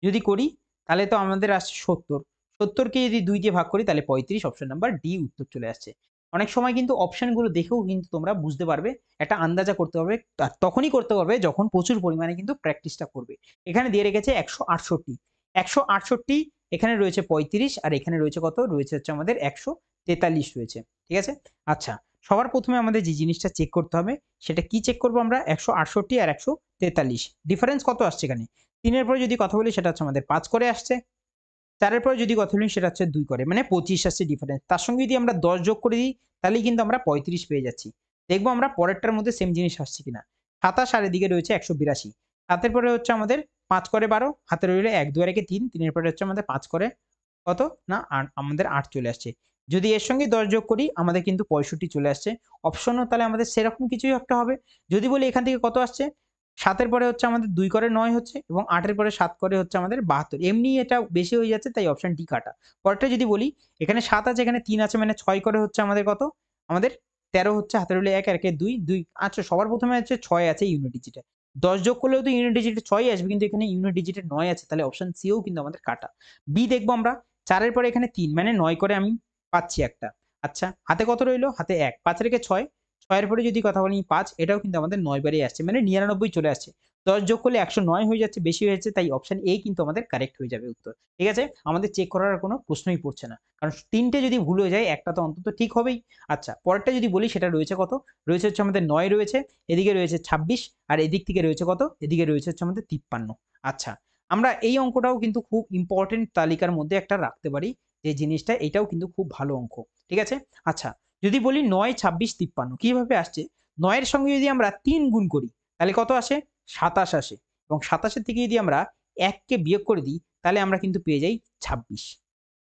যদি করি তাহলে তো আমাদের আসছে 70। 70 কে যদি 2 দিয়ে ভাগ করি তাহলে 35, অপশন নাম্বার ডি উত্তর চলে আসছে। অনেক সময় কিন্তু অপশনগুলো দেখেও কিন্তু তোমরা বুঝতে পারবে, একটা আন্দাজা করতে পারবে। আর তখনই করতে পারবে যখন প্রচুর পরিমাণে কিন্তু প্র্যাকটিসটা করবে। এখানে দিয়ে রেখেছে 168। 168 এখানে রয়েছে 35 আর এখানে রয়েছে কত? রয়েছে হচ্ছে আমাদের 143 রয়েছে। ঠিক আছে? আচ্ছা, সবার প্রথমে আমাদের যে জিনিসটা চেক করতে হবে সেটা কি চেক করব আমরা? 168 আর 143 ডিফারেন্স কত আসছে এখানে? 3 এর পরে যদি কথা বলি সেটা হচ্ছে আমাদের 5 করে আসছে। 4 এর পরে যদি কথা বলি সেটা হচ্ছে 2 করে, মানে 25 আসছে ডিফারেন্স। তার সঙ্গে যদি আমরা 10 যোগ করে দিই তাহলেই কিন্তু আমরা 35 পেয়ে যাচ্ছি। দেখবো আমরা পরেরটার মধ্যে সেম জিনিস আসছে কিনা। 27 আর এদিকে রয়েছে 182। 7 এর পরে হচ্ছে আমাদের 5 করে 12, হাতে রইল 1 2 আর 1 3, 3 এর পরে হচ্ছে আমাদের 5 করে কত? না আমাদের 8 চলে আসছে। যদি এর সঙ্গে 10 যোগ করি আমাদের কিন্তু 65 চলে আসছে। অপশনও তাহলে আমাদের সেরকম কিছুই একটা হবে। যদি বলি এখান থেকে কত আসছে? 7 এর পরে হচ্ছে আমাদের 2 করে 9 হচ্ছে এবং 8 এর পরে 7 করে হচ্ছে আমাদের 72। এমনি এটা বেশি হয়ে যাচ্ছে, তাই অপশন ডি কাটা। পরেরটা যদি বলি এখানে 7 আছে এখানে 3 আছে, মানে 6 করে হচ্ছে আমাদের কত? আমাদের 13 হচ্ছে, হাতে রইল 1 আর 1 2 2। আচ্ছা, সবার প্রথমে হচ্ছে 6 আছে ইউনিট ডিজিটে। 10 যোগ করলেও তো ইউনিট ডিজিটে 6 আসবে, কিন্তু এখানে ইউনিট ডিজিটে 9 আছে, তাহলে অপশন সিও কিন্তু আমাদের কাটা। বি দেখবো আমরা 4 এর পরে এখানে 3, মানে 9 করে আমি পাচ্ছি একটা। আচ্ছা, হাতে কত রইল? হাতে 1, 5 রেখে 6, 6 এর পরে যদি কথা বলি 5, এটাও কিন্তু আমাদের 9 বারেই আসছে, মানে 99 চলে আসছে। 10 যোগ করলে 109 হয়ে যাচ্ছে, বেশি হয়ে যাচ্ছে, তাই অপশন এ কিন্তু আমাদের কারেক্ট হয়ে যাবে উত্তর। ঠিক আছে? আমাদের চেক করার কোনো প্রশ্নই পড়ছে না। কারণ 3টে যদি ভুল হয়ে যায় একটা তো অন্তত ঠিক হবেই। আচ্ছা, পরেরটা যদি বলি সেটা রয়েছে কত? রয়েছে হচ্ছে আমাদের 9 রয়েছে, এদিকে রয়েছে 26 আর এদিক থেকে রয়েছে কত? এদিকে রয়েছে হচ্ছে আমাদের 53। আচ্ছা, আমরা এই অঙ্কটাও কিন্তু খুব ইম্পোর্টেন্ট তালিকার মধ্যে একটা রাখতে পারি, যে জিনিসটা এটাও কিন্তু খুব ভালো অঙ্ক। ঠিক আছে? আচ্ছা, যদি বলি 9 26 53 কিভাবে আসছে? 9 এর সঙ্গে যদি আমরা 3 গুণ করি তাহলে কত আসে? 27 আসে, এবং 27 এর থেকে যদি আমরা 1 কে বিয়োগ করে দিই তাহলে আমরা কিন্তু পেয়ে যাই 26,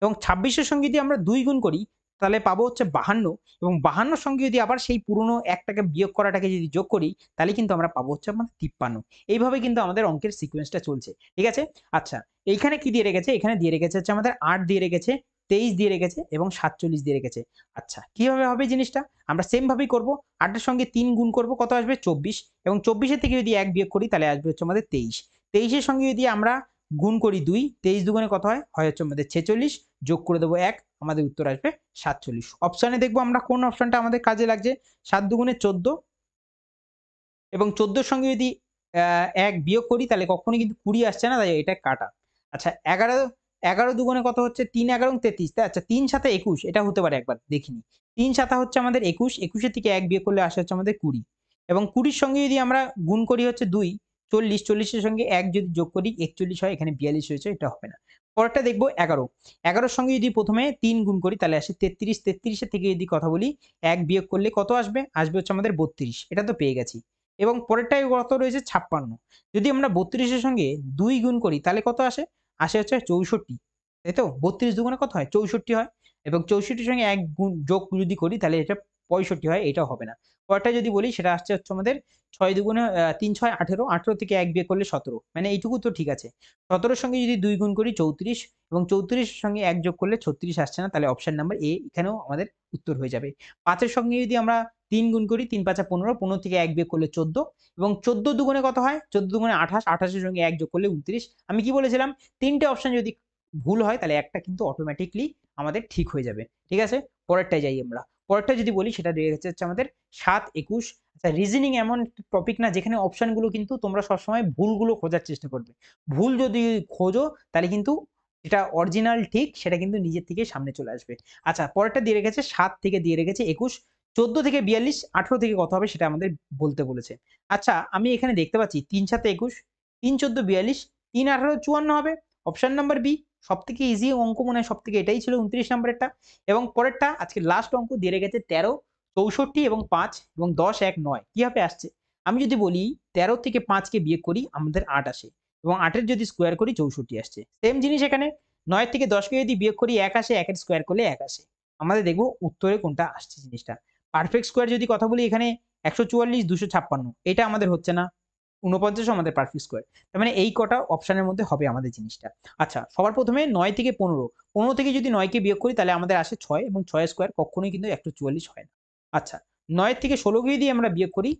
এবং 26 এর সঙ্গে যদি আমরা 2 গুণ করি তাহলে পাবো হচ্ছে 52, এবং 52 এর সঙ্গে যদি আবার সেই পুরনো 1 টাকে বিয়োগ করাটাকে যদি যোগ করি তাহলে কিন্তু আমরা পাবো হচ্ছে আমাদের 53। এইভাবে কিন্তু আমাদের অঙ্কের সিকোয়েন্সটা চলছে। ঠিক আছে? আচ্ছা, এইখানে কি দিয়ে রেখেছে? এখানে দিয়ে রেখেছে হচ্ছে আমাদের 8 দিয়ে রেখেছে 23 দিয়ে রেখেছে এবং 47 দিয়ে রেখেছে। আচ্ছা কিভাবে হবে জিনিসটা? আমরা সেম ভাবেই করব। 8 এর সঙ্গে 3 গুণ করব, কত আসবে? 24 এবং 24 এর থেকে যদি 1 বিয়োগ করি তাহলে আসবে হচ্ছে আমাদের 23। 23 এর সঙ্গে যদি আমরা গুণ করি 2, 23 দুগুণে কত হয়? হয় হচ্ছে আমাদের 46, যোগ করে দেব 1, আমাদের উত্তর আসবে 47। অপশনে দেখব আমরা কোন অপশনটা আমাদের কাজে লাগছে। 7 দুগুণে 14 এবং 14 এর সঙ্গে যদি ১ বিয়োগ করি তাহলে কখনোই কিন্তু 20 আসছে না, তাই এটা কাটা। আচ্ছা 11 দুগুণে কত হচ্ছে? 3 11 33, তাই আচ্ছা ৩ 7 21 এটা হতে পারে, একবার দেখিনি। ৩ 7 হচ্ছে আমাদের 21, 21 এর থেকে 1 বিয়োগ করলে আসে হচ্ছে আমাদের 20 এবং 20 এর সঙ্গে যদি আমরা গুণ করি হচ্ছে 2, 40, 40 এর সঙ্গে 1 যদি যোগ করি 41 হয়, এখানে 42 হয়েছে, এটা হবে না। পরেরটা দেখব 11, 11 এর সঙ্গে যদি প্রথমে 3 গুণ করি তাহলে আসে 33, 33 এর থেকে যদি কথা বলি 1 বিয়োগ করলে কত আসবে? আসবে হচ্ছে আমাদের 32, এটা তো পেয়ে গেছি। এবং পরেরটায় কত রয়েছে? 56। যদি আমরা 32 এর সঙ্গে 2 গুণ করি তাহলে কত আসে? আসে হচ্ছে 64, তাই তো? 32 দুগুণে কত হয়? 64 হয় এবং 64 এর সঙ্গে 1 গুণ যোগ যদি করি তাহলে এটা 65 হয়, এটাও হবে না। পরেরটা যদি বলি সেটা আসছে হচ্ছে আমাদের 6 দুগুণে ৩ 6 18, 18 থেকে 1 বিয়োগ করলে 17, মানে এইটুকু তো ঠিক আছে। 17 এর সঙ্গে যদি 2 গুণ করি 34 এবং 34 এর সঙ্গে 1 যোগ করলে 36 আসছে না, তাহলে অপশন নাম্বার এ এখানেও আমাদের উত্তর হয়ে যাবে। ৫ এর সঙ্গে যদি আমরা ৩ গুণ করি ৩ ৫ ১৫, ১৫ থেকে 1 বিয়োগ করলে 14 এবং 14 দুগুণে কত হয়? 14 দুগুণে 28, 28 এর সঙ্গে 1 যোগ করলে 29। আমি কি বলেছিলাম? ৩ টে অপশন যদি ভুল হয় তাহলে একটা কিন্তু অটোমেটিক্যালি আমাদের ঠিক হয়ে যাবে। ঠিক আছে? পরেরটায় যাই আমরা। পরেরটা যদি বলি সেটা রয়েছে হচ্ছে আমাদের ৭ ২১। আচ্ছা রিজনিং এমন একটা টপিক না যেখানে অপশনগুলো কিন্তু তোমরা সবসময় ভুলগুলো খোঁজার চেষ্টা করবে। ভুল যদি খোঁজো তাহলে কিন্তু যেটা অরিজিনাল ঠিক সেটা কিন্তু নিজের থেকেই সামনে চলে আসবে। আচ্ছা পরেরটা দিয়ে রেখেছে ৭ থেকে দিয়ে রেখেছে ২১, ১৪ থেকে ৪২, ১৮ থেকে কত হবে সেটা আমাদের বলতে বলেছে। আচ্ছা আমি এখানে দেখতে পাচ্ছি ৩ ৭ ২১, ৩ ১৪ ৪২, ৩ ১৮ ৫৪ হবে। Option number B. সবথেকে ইজি অঙ্ক মনে হয়, সবথেকে এটাই ছিল ২৯ নম্বরেরটা। এবং পরেরটা আজকে লাস্ট অঙ্ক দিয়ে রেখেছে ১৩, ৬৪ এবং ৫ এবং ১০ ১ ৯ কিভাবে আসছে? আমি যদি বলি ১৩ থেকে ৫ কে বিয়োগ করি আমাদের ৮ আসে এবং ৮ এর যদি স্কোয়ার করি ৬৪ আসছে। সেম জিনিস এখানে ৯ থেকে ১০ কে যদি বিয়োগ করি ১ আসে, ১ এর স্কোয়ার করলে ১ আসে। আমাদের দেখব উত্তরে কোনটা আসছে জিনিসটা। পারফেক্ট স্কোয়ার যদি কথা বলি এখানে ১৪৪, ২৫৬ এটা আমাদের হচ্ছে না। ৪৯ ও আমাদের পারফেক্ট স্কোয়ার। তার মানে এই কটা অপশনের মধ্যে হবে আমাদের জিনিসটা। আচ্ছা সবার প্রথমে ৯ থেকে ১৫, ১৫ থেকে যদি ৯ কে বিয়োগ করি তাহলে আমাদের আসে ৬ এবং ৬ এর স্কোয়ার কখনোই কিন্তু ১৪৪ হয় না। আচ্ছা ৯ থেকে ১৬ কে যদি আমরা বিয়োগ করি,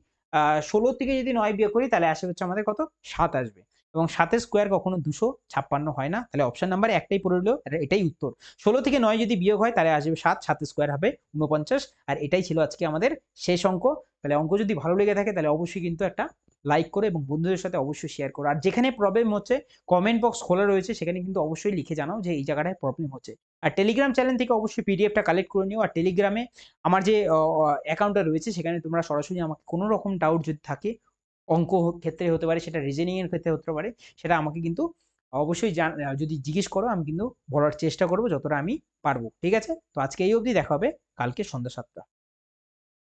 ১৬ থেকে যদি ৯ বিয়োগ করি তাহলে আসে হচ্ছে আমাদের কত? ৭ আসবে এবং ৭ এর স্কোয়ার কখনো ২৫৬ হয় না। তাহলে অপশন নাম্বার একটাই পড়ে রইল, এটাই উত্তর। ১৬ থেকে ৯ যদি বিয়োগ হয় তাহলে আসবে ৭, ৭ এর স্কোয়ার হবে ৪৯ আর এটাই ছিল আজকে আমাদের শেষ অঙ্ক। তাহলে অঙ্ক যদি ভালো লেগে থাকে তাহলে অবশ্যই কিন্তু একটা লাইক করো এবং বন্ধুদের সাথে অবশ্যই শেয়ার করো। আর যেখানে প্রবলেম হচ্ছে কমেন্ট বক্স খোলা রয়েছে, সেখানে কিন্তু অবশ্যই লিখে জানাও যে এই জায়গাটায় প্রবলেম হচ্ছে। আর টেলিগ্রাম চ্যানেল থেকে অবশ্যই পিডিএফটা কালেক্ট করে নিও। আর টেলিগ্রামে আমার যে অ্যাকাউন্টটা রয়েছে সেখানে তোমরা সরাসরি আমাকে কোনো রকম ডাউট যদি থাকে, অঙ্ক ক্ষেত্রে হতে পারে, সেটা রিজনিং এর ক্ষেত্রে হতে পারে, সেটা আমাকে কিন্তু অবশ্যই যদি জিজ্ঞেস করো আমি কিন্তু বলার চেষ্টা করব যতটা আমি পারবো। ঠিক আছে? তো আজকে এই অবধি, দেখা হবে কালকে সন্ধ্যা ৭ঃ০০।